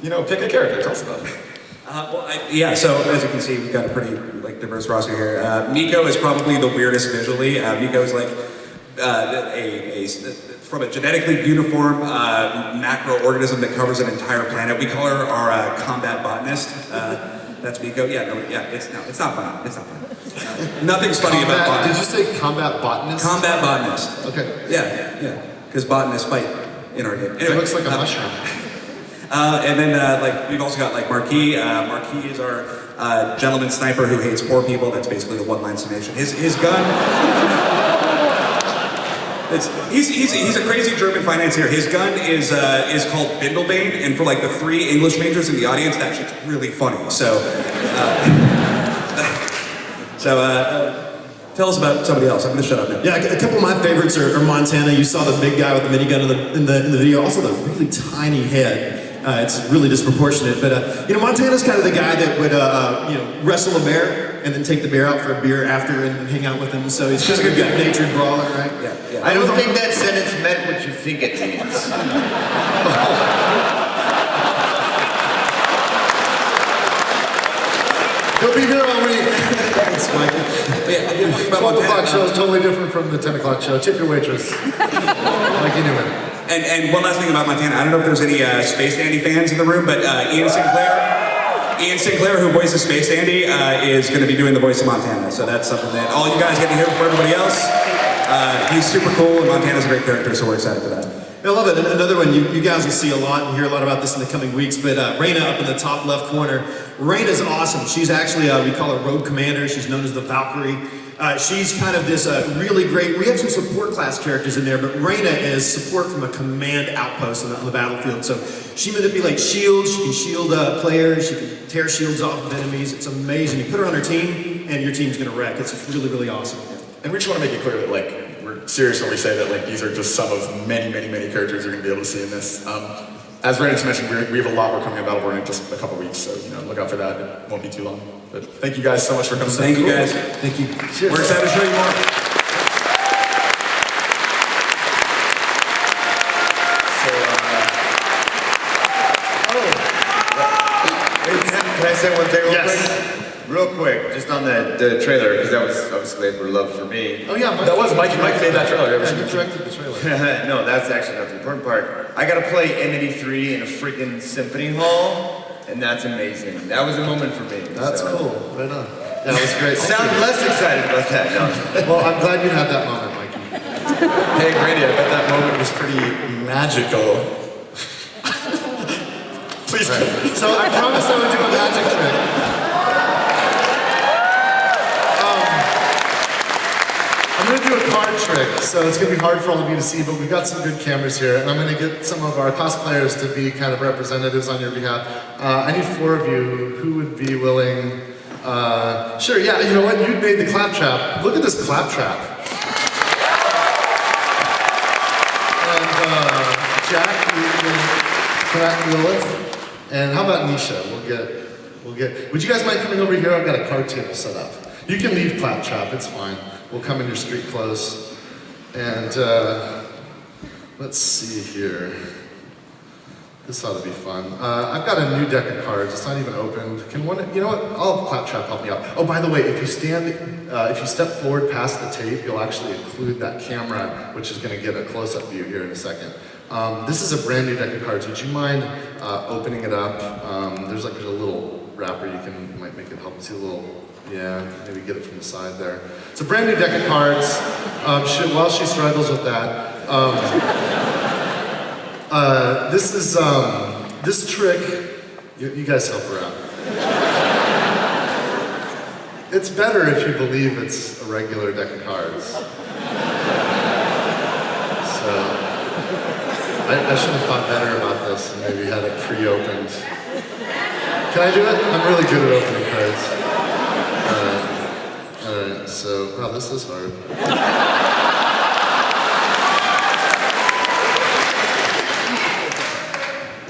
you know, pick a character, tell us about it. So as you can see, we've got a pretty diverse roster here. Miko is probably the weirdest visually. Miko is like from a genetically uniform macroorganism that covers an entire planet. We call her our combat botanist. That's Miko. It's not funny. It's not funny. Nothing's funny about botanist. Did you say combat botanist? Combat botanist. Okay. Yeah. Because botanists fight in our game. Anyway, it looks like a mushroom. And then we've also got Marquis. Marquis is our gentleman sniper who hates poor people. That's basically the one-line summation. His gun. He's a crazy German financier. His gun is called Bindlebane, and for the 3 English majors in the audience, that shit's really funny. So tell us about somebody else. I'm gonna shut up now. Yeah, a couple of my favorites are Montana. You saw the big guy with the minigun in the video. Also the really tiny head. It's really disproportionate. But Montana's kind of the guy that would wrestle a bear and then take the bear out for a beer after and hang out with him. So he's just a good-natured brawler, right? Yeah. I don't think that sentence meant what you think it means. He'll be here all week. Thanks, Michael. 12 o'clock show is totally different from the 10 o'clock show. Tip your waitress. Like you knew it. And one last thing about Montana. I don't know if there's any Space Dandy fans in the room, but Ian Sinclair, who voices Space Dandy, is going to be doing the voice of Montana. So that's something that all you guys get to hear from everybody else. He's super cool, and Montana's a great character, so we're excited for that. I love it. And another one, you guys will see a lot and hear a lot about this in the coming weeks, but Reyna up in the top left corner. Reyna's awesome. She's actually, we call her Rogue Commander. She's known as the Valkyrie. She's kind of this really great, we have some support class characters in there, but Reyna is support from a command outpost on the battlefield. So she manipulates shields, she can shield players, she can tear shields off of enemies. It's amazing. You put her on her team, and your team's gonna wreck. It's just really, really awesome. And we just want to make it clear that we're serious when we say that these are just some of many, many, many characters you're going to be able to see in this. As Randy mentioned, we have a lot more coming on BattleBorn in just a couple weeks, so look out for that. It won't be too long. But thank you guys so much for coming. Thank you guys. Thank you. Cheers. We're excited to show you more. Can I say one thing real quick? Real quick, just on the trailer, because that was obviously labor of love for me. Oh yeah, that was Mike made that trailer. Yeah, you directed the trailer. No, that's actually not the important part. I got to play Entity 3 in a freaking symphony hall, and that's amazing. That was a moment for me. That's cool. Right on. That was great. Sound less excited about that. No. Well, I'm glad you had that moment, Mikey. Hey, Randy, I bet that moment was pretty magical. Please. Right. So I promised I would do a magic trick. I'm going to do a card trick, so it's going to be hard for all of you to see, but we've got some good cameras here, and I'm going to get some of our cosplayers to be kind of representatives on your behalf. I need 4 of you. Who would be willing? Sure, yeah, you know what? You made the claptrap. Look at this claptrap. And Jack, you can crack Lilith. And how about Nisha? We'll get. Would you guys mind coming over here? I've got a card table set up. You can leave claptrap. It's fine. We'll come in your street clothes. And let's see here. This ought to be fun. I've got a new deck of cards. It's not even opened. Can one? You know what? I'll have claptrap help me out. Oh, by the way, if you step forward past the tape, you'll actually include that camera, which is going to get a close-up view here in a second. This is a brand new deck of cards. Would you mind opening it up? There's a little wrapper you might make it help. See a little, maybe get it from the side there. It's a brand new deck of cards. While she struggles with that, this trick. You guys help her out. It's better if you believe it's a regular deck of cards. So. I should have thought better about this and maybe had it pre-opened. Can I do it? I'm really good at opening cards. Alright, so, wow, this is hard.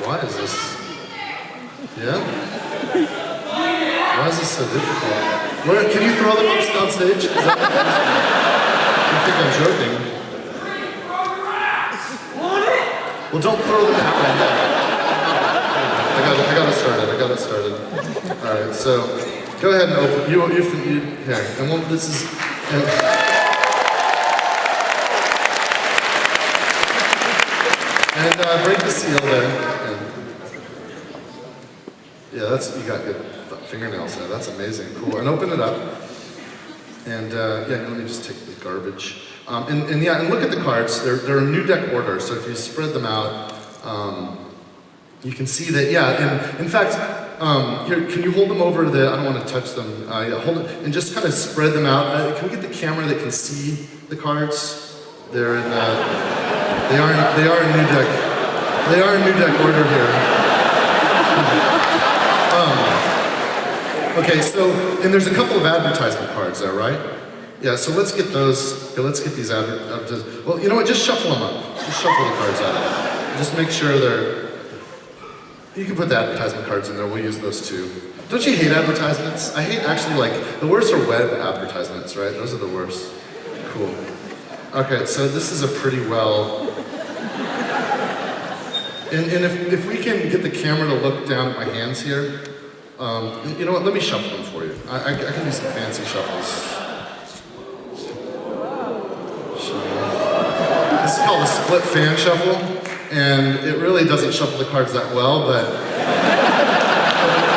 Why is this? Yeah? Why is this so difficult? Where, can you throw them up on stage? Is that, I think I'm joking. Well, don't throw them at my head. I got it started. All right, so go ahead and open. You here, and this is. And break the seal there. Yeah, you got good fingernails there. That's amazing. Cool. And open it up. And let me just take the garbage. And look at the cards. They're in new deck order. So if you spread them out, you can see that. Yeah. In fact, here, can you hold them over the? I don't want to touch them. Hold it and just kind of spread them out. Can we get the camera that can see the cards? They're in. They are in new deck. They are in new deck order here. Okay, so, and there's a couple of advertisement cards there, right? Yeah, so let's get those, let's get these advertisements. Well, you know what, just shuffle them up. Just shuffle the cards out. Just make sure you can put the advertisement cards in there, we'll use those too. Don't you hate advertisements? I hate actually the worst are web advertisements, right? Those are the worst. Cool. Okay, so this is a pretty well, and if we can get the camera to look down at my hands here, you know what, let me shuffle them for you. I can do some fancy shuffles. This is called a split fan shuffle, and it really doesn't shuffle the cards that well, but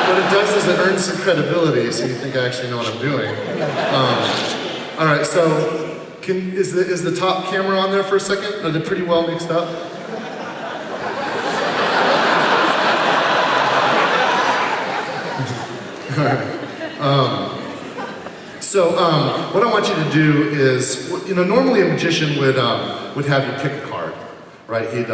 what it does is it earns some credibility, so you think I actually know what I'm doing. All right, so is the top camera on there for a second? Are they pretty well mixed up? All right. What I want you to do is, normally a magician would have you pick a card, right? He'd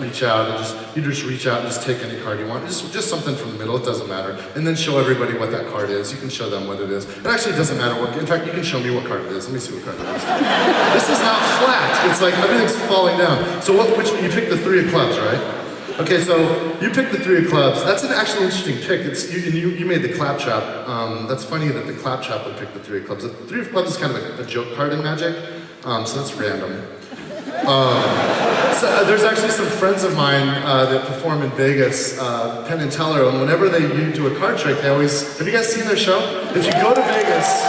reach out and you just reach out and just take any card you want, just something from the middle. It doesn't matter, and then show everybody what that card is. You can show them what it is. It actually doesn't matter what. In fact, you can show me what card it is. Let me see what card it is. This is not flat. It's like everything's falling down. So which you pick the 3 of clubs, right? Okay, so you picked the 3 of clubs. That's an actually interesting pick. You made the claptrap. That's funny that the claptrap would pick the 3 of clubs. The 3 of clubs is kind of a joke card in Magic, so that's random. So there's actually some friends of mine that perform in Vegas, Penn and Teller, and whenever they do a card trick, they always. Have you guys seen their show? If you go to Vegas,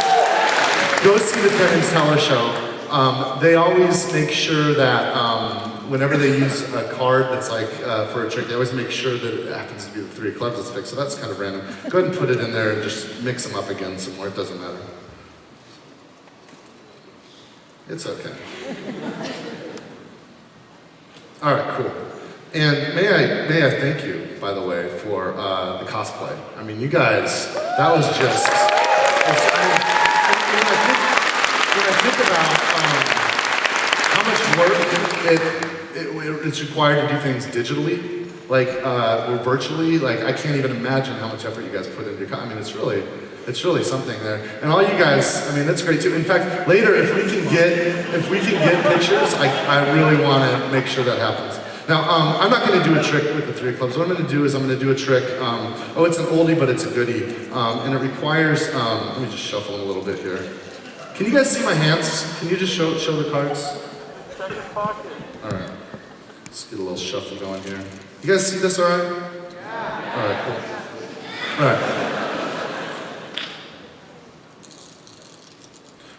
go see the Penn and Teller show. They always make sure that. Whenever they use a card that's for a trick, they always make sure that it happens to be the 3 of clubs that's picked, so that's kind of random. Go ahead and put it in there and just mix them up again some more, it doesn't matter. It's okay. All right, cool. And may I thank you, by the way, for the cosplay. I mean, you guys, that was just, when I think about how much work it's required to do things digitally, or virtually. I can't even imagine how much effort you guys put into. I mean, it's really something there. And all you guys, I mean, that's great too. In fact, later if we can get pictures, I really want to make sure that happens. Now, I'm not going to do a trick with the 3 of clubs. What I'm going to do is I'm going to do a trick. It's an oldie, but it's a goodie, and it requires. Let me just shuffle them a little bit here. Can you guys see my hands? Can you just show the cards? All right. Let's get a little shuffle going here. You guys see this all right? Yeah. All right, cool. All right.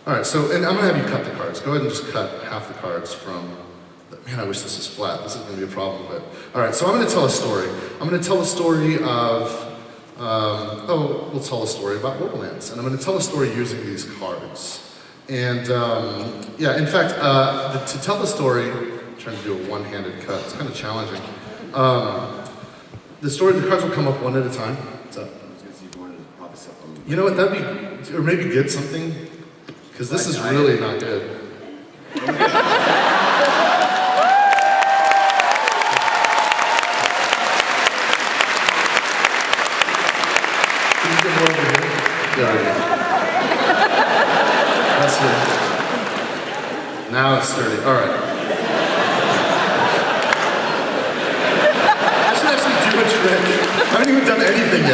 All right, so, and I'm gonna have you cut the cards. Go ahead and just cut half the cards from, man, I wish this was flat. This is gonna be a problem, but. All right, so I'm gonna tell a story. I'm gonna tell a story of, we'll tell a story about Borderlands. And I'm gonna tell a story using these cards. And in fact, to tell the story, I'm trying to do a one-handed cut. It's kind of challenging. The cards will come up one at a time. What's up? I was going to see if you wanted to pop this up on. You know what? Or maybe get something, because this is really not good.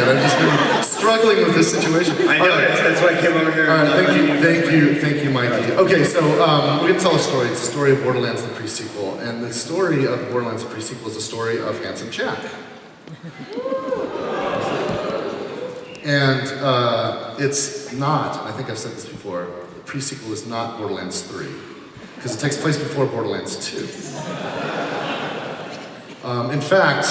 yet. I've just been struggling with this situation. I noticed, that's why I came over here. All right, thank you, Mikey. Okay, so we're gonna tell a story. It's the story of Borderlands The Pre-Sequel, and the story of Borderlands The Pre-Sequel is the story of Handsome Jack. And it's not, and I think I've said this before, the pre-sequel is not Borderlands 3, because it takes place before Borderlands 2. In fact,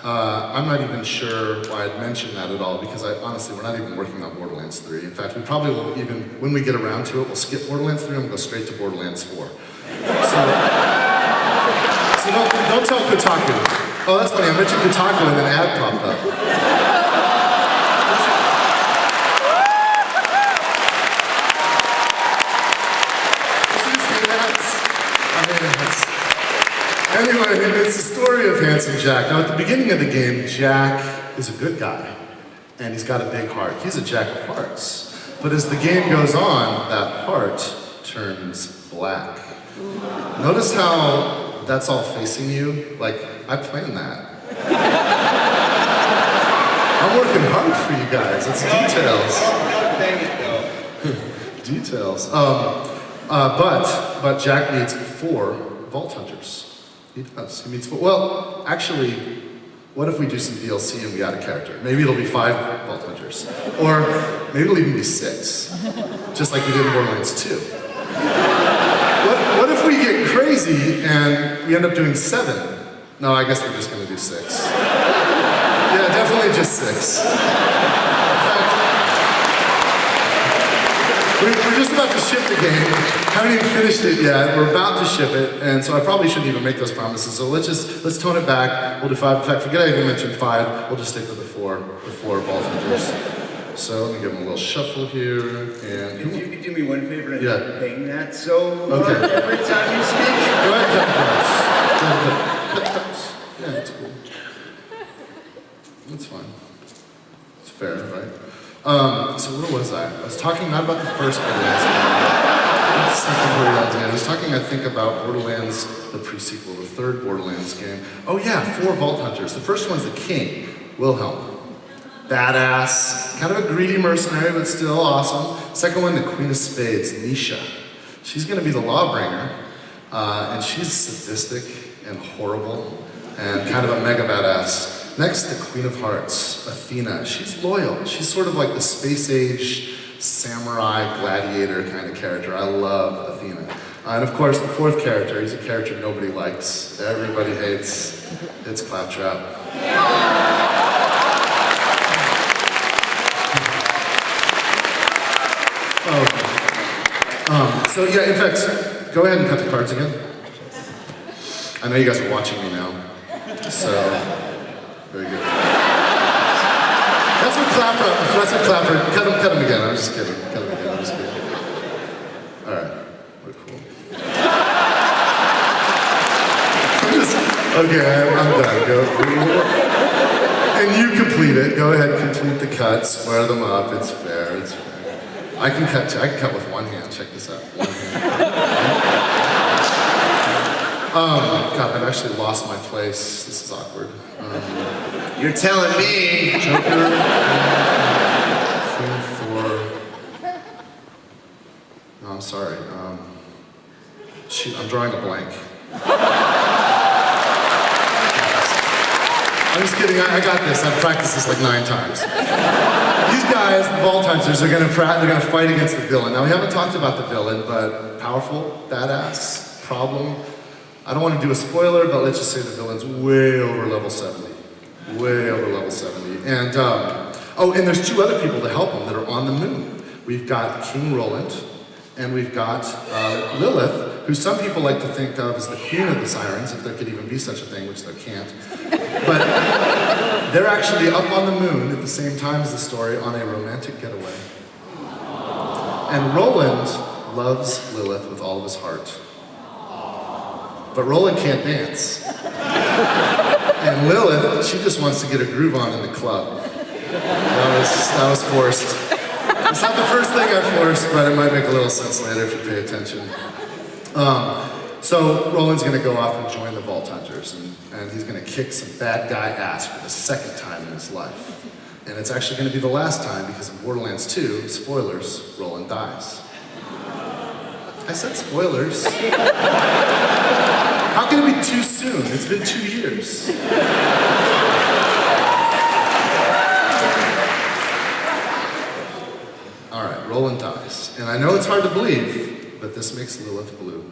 I'm not even sure why I'd mention that at all, because honestly, we're not even working on Borderlands 3. In fact, we probably will even, when we get around to it, we'll skip Borderlands 3 and we'll go straight to Borderlands 4. So don't tell Kotaku. Oh, that's funny, I mentioned Kotaku and then an ad popped up. Anyway, it's the story of Handsome Jack. Now, at the beginning of the game, Jack is a good guy, and he's got a big heart. He's a Jack of hearts. But as the game goes on, that heart turns black. Notice how that's all facing you? Like, I planned that. I'm working hard for you guys. It's details. Details. But Jack needs 4 Vault Hunters. He does. He needs 4. Well, actually, what if we do some DLC and we add a character? Maybe it'll be 5 Vault Hunters. Or maybe it'll even be 6. Just like we did in Borderlands 2. What if we get crazy and we end up doing 7? No, I guess we're just going to do 6. Yeah, definitely just 6. We're just about to ship the game. Haven't even finished it yet. We're about to ship it, and so I probably shouldn't even make those promises. So let's tone it back. We'll do 5. In fact, forget I even mentioned 5. We'll just stick with the 4 Vault Hunters. So let me give them a little shuffle here. And if you could do me one favor and bang that so okay. Every time you speak. Go ahead, cut the cards. Yeah, that's cool. That's fine. It's fair, right? So where was I? I was talking not about the first Borderlands game, not the second Borderlands game. I was talking, I think, about Borderlands The Pre-Sequel, the 3rd Borderlands game. Oh yeah, 4 Vault Hunters. The first one's the King, Wilhelm. Badass, kind of a greedy mercenary, but still awesome. Second one, the Queen of Spades, Nisha. She's gonna be the Lawbringer, and she's sadistic and horrible, and kind of a mega badass. Next, the Queen of Hearts, Athena. She's loyal. She's sort of like the space-age samurai gladiator kind of character. I love Athena. And of course, the 4th character, he's a character nobody likes. Everybody hates. It's Claptrap. So yeah, in fact, go ahead and cut the cards again. I know you guys are watching me now. So, very good. That's what Clapper, cut him again, I'm just kidding. Cut him again, I'm just kidding. All right, we're cool. Okay, I'm done, go. And you complete it, go ahead, complete the cuts, square them up, it's fair, it's fair. I can cut with one hand, check this out, one hand. God, I've actually lost my place, this is awkward. You're telling me. Joker, 3, 4. No, I'm sorry. Shoot, I'm drawing a blank. I'm just kidding, I got this. I've practiced this like 9 times. These guys, the Vault Hunters, they're gonna fight against the villain. Now, we haven't talked about the villain, but powerful, badass, problem. I don't want to do a spoiler, but let's just say the villain's way over level 70. Way over level 70. And, and there's 2 other people to help him that are on the moon. We've got King Roland, and we've got Lilith, who some people like to think of as the queen of the sirens, if there could even be such a thing, which there can't. But they're actually up on the moon at the same time as the story on a romantic getaway. And Roland loves Lilith with all of his heart. But Roland can't dance. And Lilith, she just wants to get a groove on in the club. That was forced. It's not the first thing I forced, but it might make a little sense later if you pay attention. So Roland's gonna go off and join the Vault Hunters, and he's gonna kick some bad guy ass for the 2nd time in his life. And it's actually going to be the last time because in Borderlands 2, spoilers, Roland dies. I said spoilers. How can it be too soon? It's been 2 years. All right, Roland dies. And I know it's hard to believe, but this makes Lilith blue.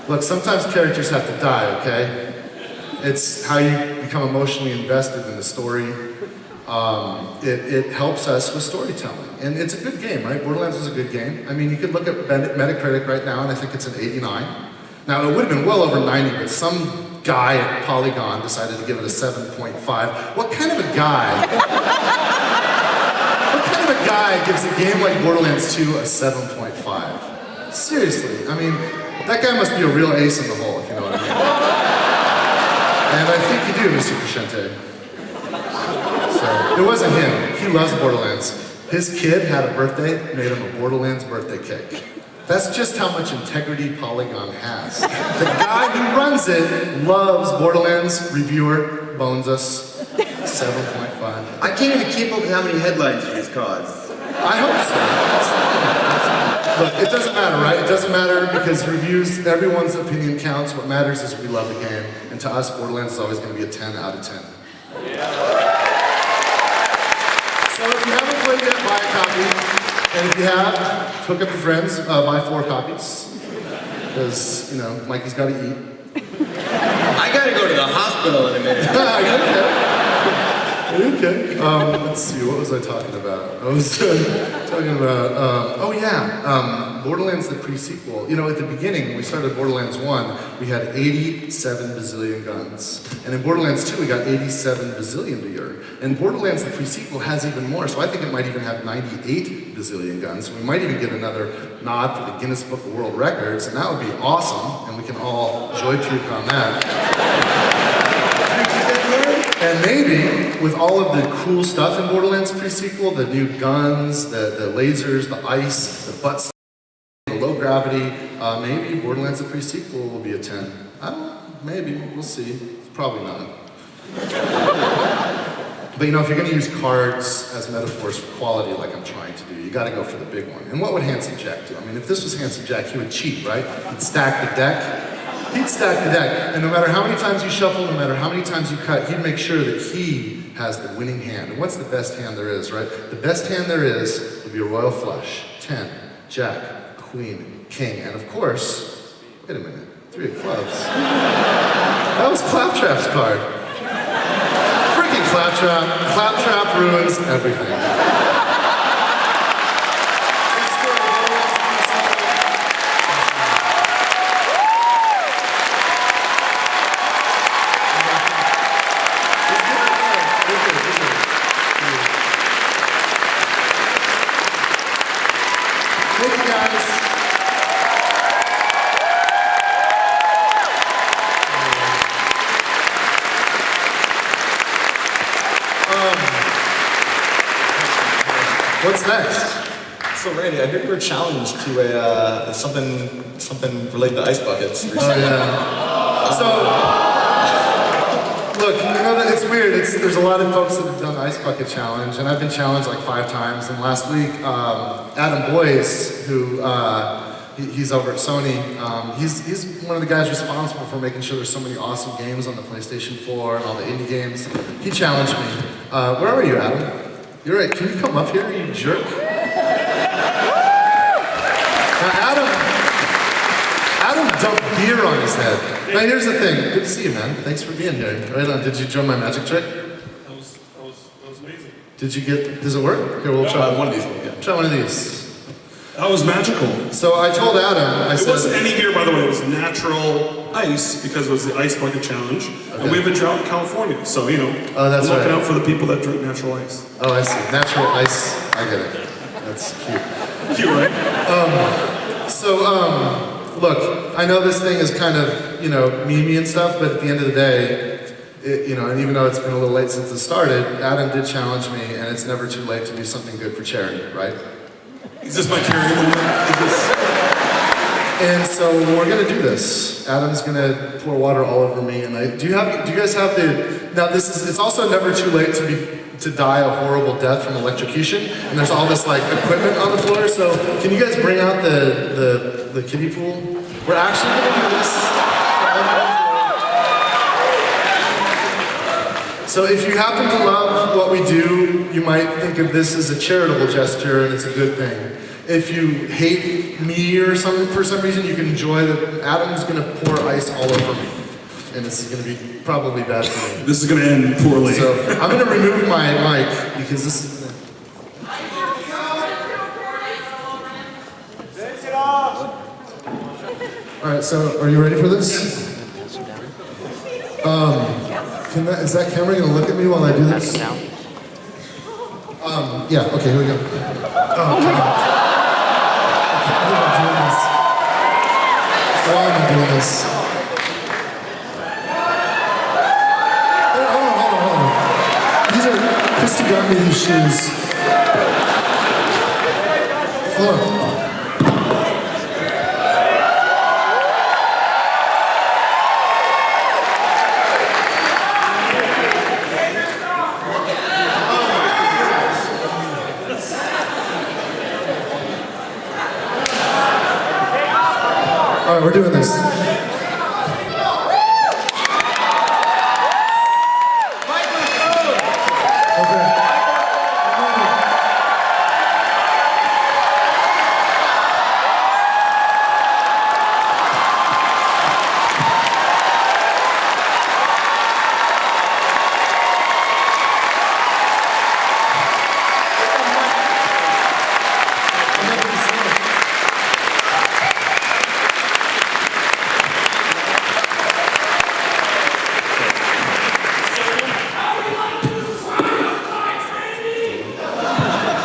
Look, sometimes characters have to die, okay? It's how you become emotionally invested in the story. It helps us with storytelling. And it's a good game, right? Borderlands is a good game. I mean, you could look at Metacritic right now, and I think it's an 89. Now, it would have been well over 90, but some guy at Polygon decided to give it a 7.5. What kind of a guy gives a game like Borderlands 2 a 7.5? Seriously, I mean, that guy must be a real ace in the hole, if you know what I mean. And I think you do, Mr. Crescente. So, it wasn't him. He loves Borderlands. His kid had a birthday, made him a Borderlands birthday cake. That's just how much integrity Polygon has. The guy who runs it loves Borderlands. Reviewer bones us. 7.5. I can't even keep up with how many headlines you just caused. I hope so. Look, it doesn't matter, right? It doesn't matter because reviews, everyone's opinion counts. What matters is we love the game. And to us, Borderlands is always going to be a 10 out of 10. So if you haven't played yet, buy a copy. And if you have, hook up your friends, buy 4 copies. Because, you know, Mikey's got to eat. I gotta go to the hospital in a minute. Okay. Let's see, what was I talking about? I was talking about, Borderlands The Pre-Sequel. You know, at the beginning, when we started Borderlands 1, we had 87 bazillion guns. And in Borderlands 2, we got 87 bazillion a year. And Borderlands The Pre-Sequel has even more, so I think it might even have 98 bazillion guns. We might even get another nod for the Guinness Book of World Records, and that would be awesome, and we can all joy puke on that. And maybe, with all of the cool stuff in Borderlands Pre-Sequel, the new guns, the lasers, the ice, the butts, the low gravity, maybe Borderlands The Pre-Sequel will be a 10. I don't know, maybe, we'll see. Probably not. But you know, if you're gonna use cards as metaphors for quality like I'm trying to do, you gotta go for the big one. And what would Handsome Jack do? I mean, if this was Handsome Jack, he would cheat, right? He'd stack the deck. He'd stack the deck, and no matter how many times you shuffle, no matter how many times you cut, he'd make sure that he has the winning hand. And what's the best hand there is, right? The best hand there is would be a royal flush. 10, Jack, Queen, King, and of course, wait a minute, 3 of clubs. That was Claptrap's card. Freaking Claptrap. Claptrap ruins everything. What's next? So Randy, I heard you were challenged to a something related to ice buckets. Oh yeah. So look, you know that it's weird. There's a lot of folks that have done Ice Bucket Challenge, and I've been challenged like 5 times. And last week, Adam Boyes, who he's over at Sony, he's one of the guys responsible for making sure there's so many awesome games on the PlayStation 4 and all the indie games. He challenged me. Where are you, Adam? You're right. Can you come up here, you jerk? Now, Adam dumped beer on his head. Now, here's the thing. Good to see you, man. Thanks for being here. Right on. Did you join my magic trick? That was amazing. Does it work? Here, we'll try one of these. Yeah. Try one of these. That was magical. So I told Adam, I said... It wasn't any beer, by the way. It was natural ice, because it was the Ice Bucket Challenge. Okay. And we have a drought in California, so, you know, that's I'm looking right. out for the people that drink natural ice. Oh, I see. Natural ice. I get it. That's cute. Cute, right? Look, I know this thing is kind of, you know, memey and stuff, but at the end of the day, and even though it's been a little late since it started, Adam did challenge me, and it's never too late to do something good for charity, right? Is this my charity? And so we're gonna do this. Adam's gonna pour water all over me, and do you guys have the? Now it's also never too late to die a horrible death from electrocution. And there's all this like equipment on the floor. So can you guys bring out the kiddie pool? We're actually gonna do this. So if you happen to love what we do, you might think of this as a charitable gesture, and it's a good thing. If you hate me or for some reason, you can enjoy that Adam's gonna pour ice all over me. And this is gonna be probably bad for me. This is gonna end poorly. So I'm gonna remove my mic because this is Alright, so are you ready for this? Is that camera gonna look at me while I do this? Yeah, okay, here we go. Oh my God. Why am I doing this? Hold on. Christy got me these shoes. Hold on. All right, we're doing this.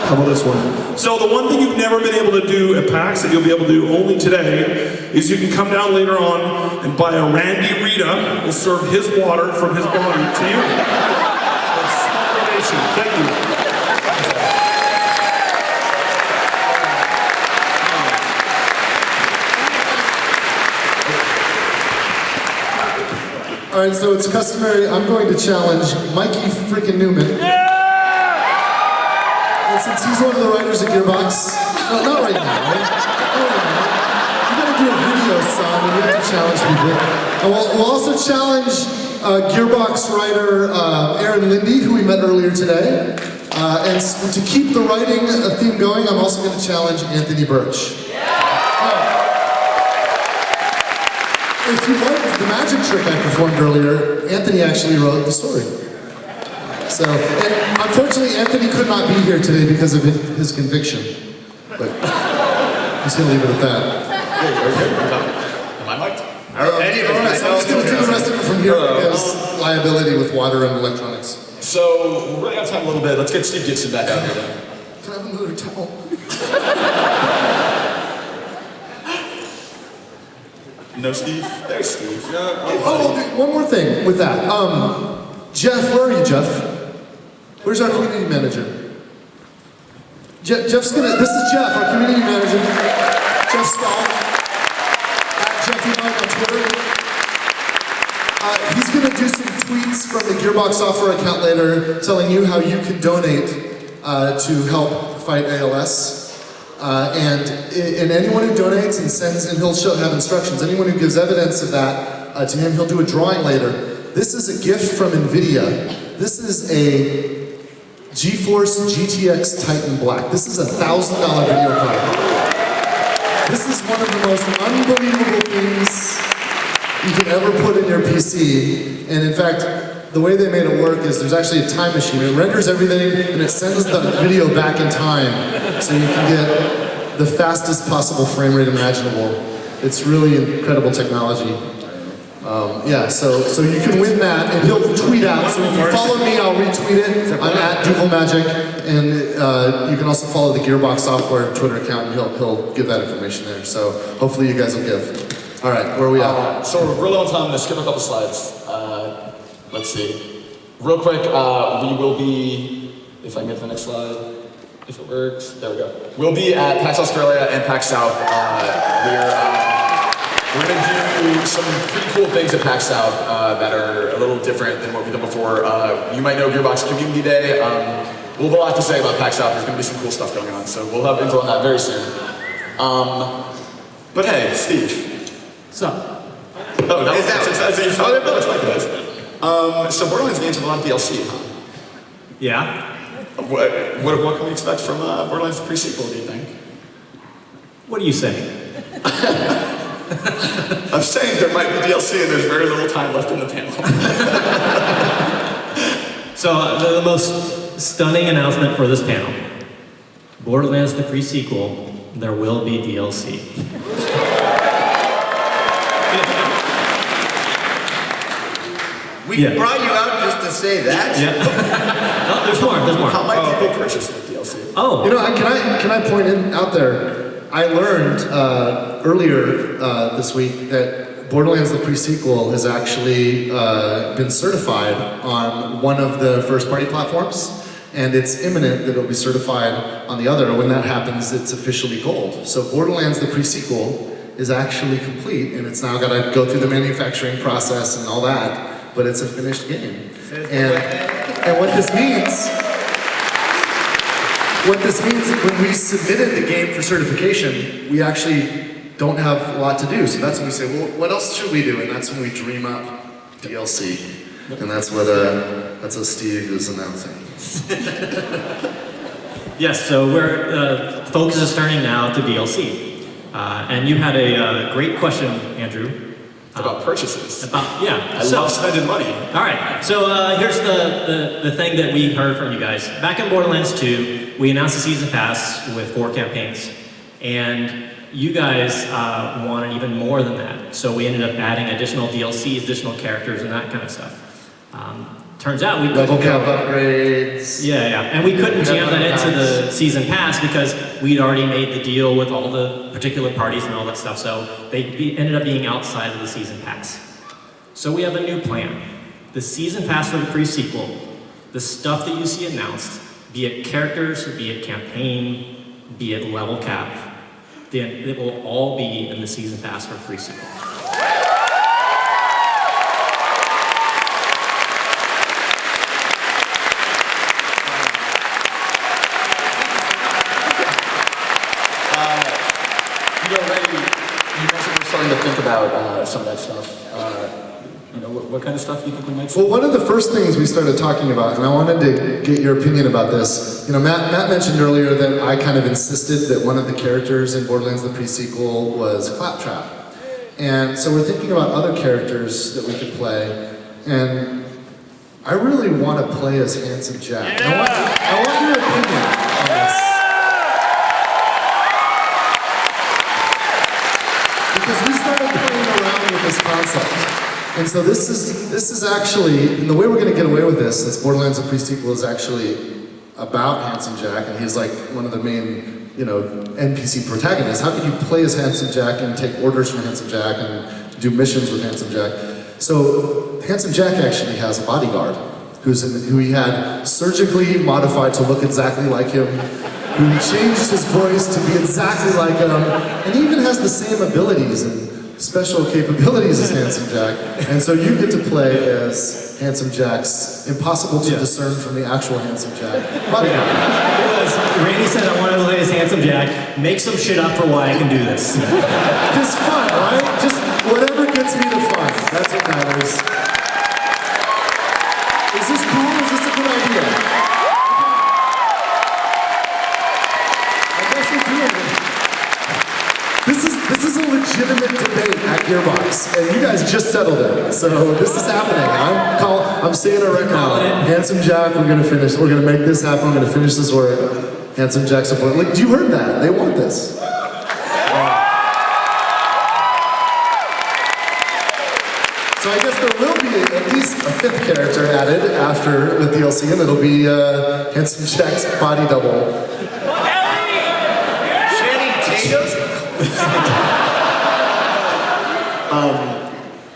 How about this one? So the one thing you've never been able to do at PAX that you'll be able to do only today is you can come down later on and buy a Randy Rita will serve his water from his body to you. That's a small donation. Thank you. All right, so it's customary. I'm going to challenge Mikey freaking Newman. And since he's one of the writers at Gearbox, no, not right now, right? You gotta do a video song and you have to challenge people. And we'll also challenge Gearbox writer Aaron Lindy, who we met earlier today. And to keep the writing theme going, I'm also going to challenge Anthony Birch. If you liked the magic trick I performed earlier, Anthony actually wrote the story. So, and unfortunately, Anthony could not be here today because of his conviction. But I'm just going to leave it at that. Am I mic'd? All right, so I'm just going to do the rest of it from here because liability with water and electronics. So, we're running out of time a little bit. Let's get Steve Gibson back out here then. Can I have another towel? No Steve? There's Steve. One more thing with that. Jeff, where are you, Jeff? Where's our community manager? Jeff's gonna, this is Jeff, our community manager. Jeff Stahl, at Jeffy Mike on Twitter. He's gonna do some tweets from the Gearbox Software account later telling you how you can donate to help fight ALS. And anyone who donates and sends, and he'll have instructions, anyone who gives evidence of that to him, he'll do a drawing later. This is a gift from NVIDIA. This is a GeForce GTX Titan Black. This is a $1,000 video card. This is one of the most unbelievable things you can ever put in your PC. And in fact, the way they made it work is there's actually a time machine. It renders everything and it sends the video back in time so you can get the fastest possible frame rate imaginable. It's really incredible technology. So you can win that, and he'll tweet out. So if you follow me, I'll retweet it. I'm at DuvalMagic, and you can also follow the Gearbox Software Twitter account, and he'll give that information there. So hopefully you guys will give. All right, where are we at? So we're real low on time. I'm gonna skip a couple slides. Let's see. Real quick, we will be, if I can get to the next slide, if it works, there we go. We'll be at PAX Australia and PAX South. do some pretty cool things at PAX South that are a little different than what we've done before. You might know Gearbox Community Day. We'll have a lot to say about PAX South. There's going to be some cool stuff going on, so we'll have info on that very soon. But hey, Steve. What's up? Oh, that's like this. So Borderlands games have a lot of DLC, huh? Yeah. What can we expect from Borderlands The Pre-Sequel, do you think? What are you saying? I'm saying there might be DLC and there's very little time left in the panel. So the most stunning announcement for this panel. Borderlands The Pre-Sequel, there will be DLC. We brought you out just to say that? Yeah. Oh, there's more. How might people purchase the DLC? Oh. You know, can I point out there? I learned earlier this week that Borderlands The Pre-Sequel has actually been certified on one of the first-party platforms, and it's imminent that it'll be certified on the other. When that happens, it's officially gold. So Borderlands The Pre-Sequel is actually complete, and it's now got to go through the manufacturing process and all that, but it's a finished game. And what this means is when we submitted the game for certification, we actually don't have a lot to do. So that's when we say, well, what else should we do? And that's when we dream up DLC. And that's what Steve is announcing. Yes, so focus is turning now to DLC. And you had a great question, Andrew. About purchases. I love spending money. All right, so here's the thing that we heard from you guys. Back in Borderlands 2, we announced a season pass with 4 campaigns. And you guys wanted even more than that. So we ended up adding additional DLCs, additional characters, and that kind of stuff. Turns out we couldn't level cap upgrades. Yeah, and we couldn't jam that into the season pass because we'd already made the deal with all the particular parties and all that stuff, so they ended up being outside of the season pass. So we have a new plan. The season pass for the pre-sequel, the stuff that you see announced, be it characters, be it campaign, be it level cap, then it will all be in the season pass for pre-sequel. Starting to think about some of that stuff. What kind of stuff do you think we might see? Well, one of the first things we started talking about, and I wanted to get your opinion about this. Matt mentioned earlier that I kind of insisted that one of the characters in Borderlands The Pre-Sequel was Claptrap. And so we're thinking about other characters that we could play, and I really want to play as Handsome Jack. Yeah. I want your opinion on this. Because we started playing around with this concept. And so this is actually, and the way we're going to get away with this, since Borderlands The Pre-Sequel is actually about Handsome Jack, and he's like one of the main, NPC protagonists. How can you play as Handsome Jack and take orders from Handsome Jack and do missions with Handsome Jack? So Handsome Jack actually has a bodyguard who he had surgically modified to look exactly like him, who he changed his voice to be exactly like him, and he even has the same abilities and special capabilities as Handsome Jack. And so you get to play as Handsome Jack's impossible to discern from the actual Handsome Jack bodyguard. Randy said I want to play as Handsome Jack. Make some shit up for why I can do this. Just fun, right? Just whatever gets me to fun. That's what matters. Is this cool? Is this a good idea? I guess we're doing it. This is a legitimate debate at Gearbox, and you guys just settled it. So this is happening. I'm saying it right now. Handsome Jack, we're gonna finish. We're gonna make this happen. We're gonna finish this work. Handsome Jack support. Like, you heard that? They want this. So I guess there will be at least a 5th character added after the DLC, and it'll be Handsome Jack's body double.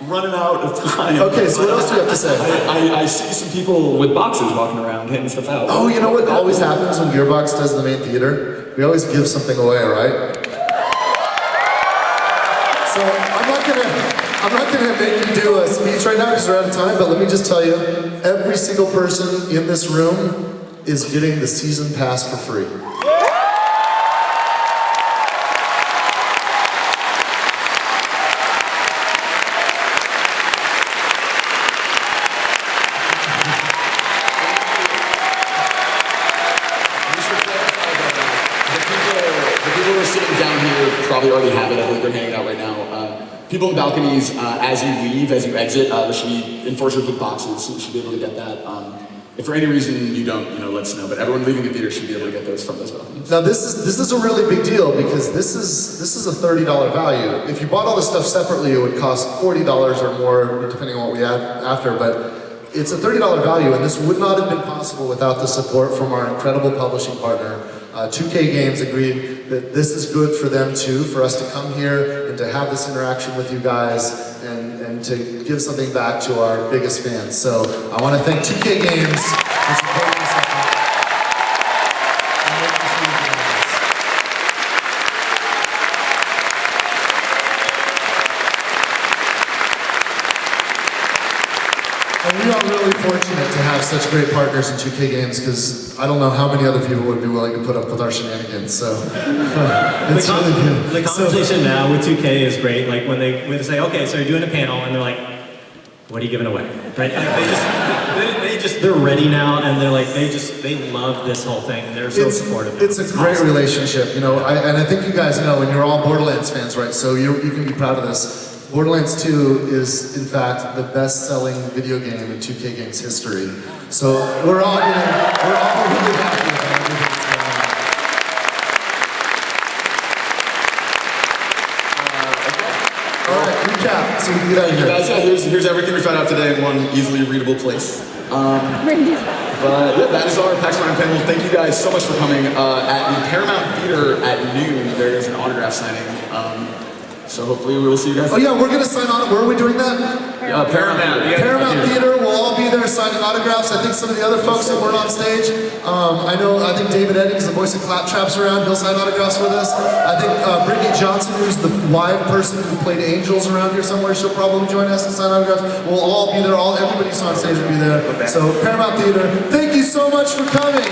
Running out of time. Okay, so what else do you have to say? I see some people with boxes walking around hitting stuff out. Oh, you know what always happens when Gearbox does the main theater? We always give something away, right? So I'm not gonna make you do a speech right now because we're out of time, but let me just tell you, every single person in this room is getting the season pass for free. Probably already have it. I think they're hanging out right now. People in the balconies, as you leave, as you exit, there should be enforcers with boxes, so you should be able to get that. If for any reason you don't, let us know. But everyone leaving the theater should be able to get those from those balconies. Now this is a really big deal because this is a $30 value. If you bought all this stuff separately, it would cost $40 or more, depending on what we add after. But it's a $30 value, and this would not have been possible without the support from our incredible publishing partner. 2K Games agreed that this is good for them too, for us to come here and to have this interaction with you guys and to give something back to our biggest fans. So I want to thank 2K Games for supporting us. And we are really fortunate to have such great partners in 2K Games because I don't know how many other people would be willing to put up with our shenanigans. So it's really good. The conversation now with 2K is great. Like when they say, okay, so you're doing a panel, and they're like, what are you giving away? Right? Like they're ready now, and they're like, they love this whole thing, and they're so supportive. It's a great relationship, and I think you guys know, and you're all Borderlands fans, right? So you can be proud of this. Borderlands 2 is, in fact, the best-selling video game in 2K Games history. So we're all really happy about everything that's going on. All right, recap, so we can get out of here. Guys, here's everything we found out today in one easily readable place. But yeah, that is our PAX Prime panel. Thank you guys so much for coming. At the Paramount Theater at noon, there is an autograph signing. So hopefully we will see you guys. Oh yeah, we're gonna sign on. Where are we doing that? Paramount. Paramount Theater. We'll all be there signing autographs. I think some of the other folks that weren't on stage. I think David Eddings, the voice of Claptrap's around. He'll sign autographs with us. I think Brittany Johnson, who's the live person who played Angels around here somewhere, she'll probably join us and sign autographs. We'll all be there. Everybody's on stage will be there. So Paramount Theater. Thank you so much for coming.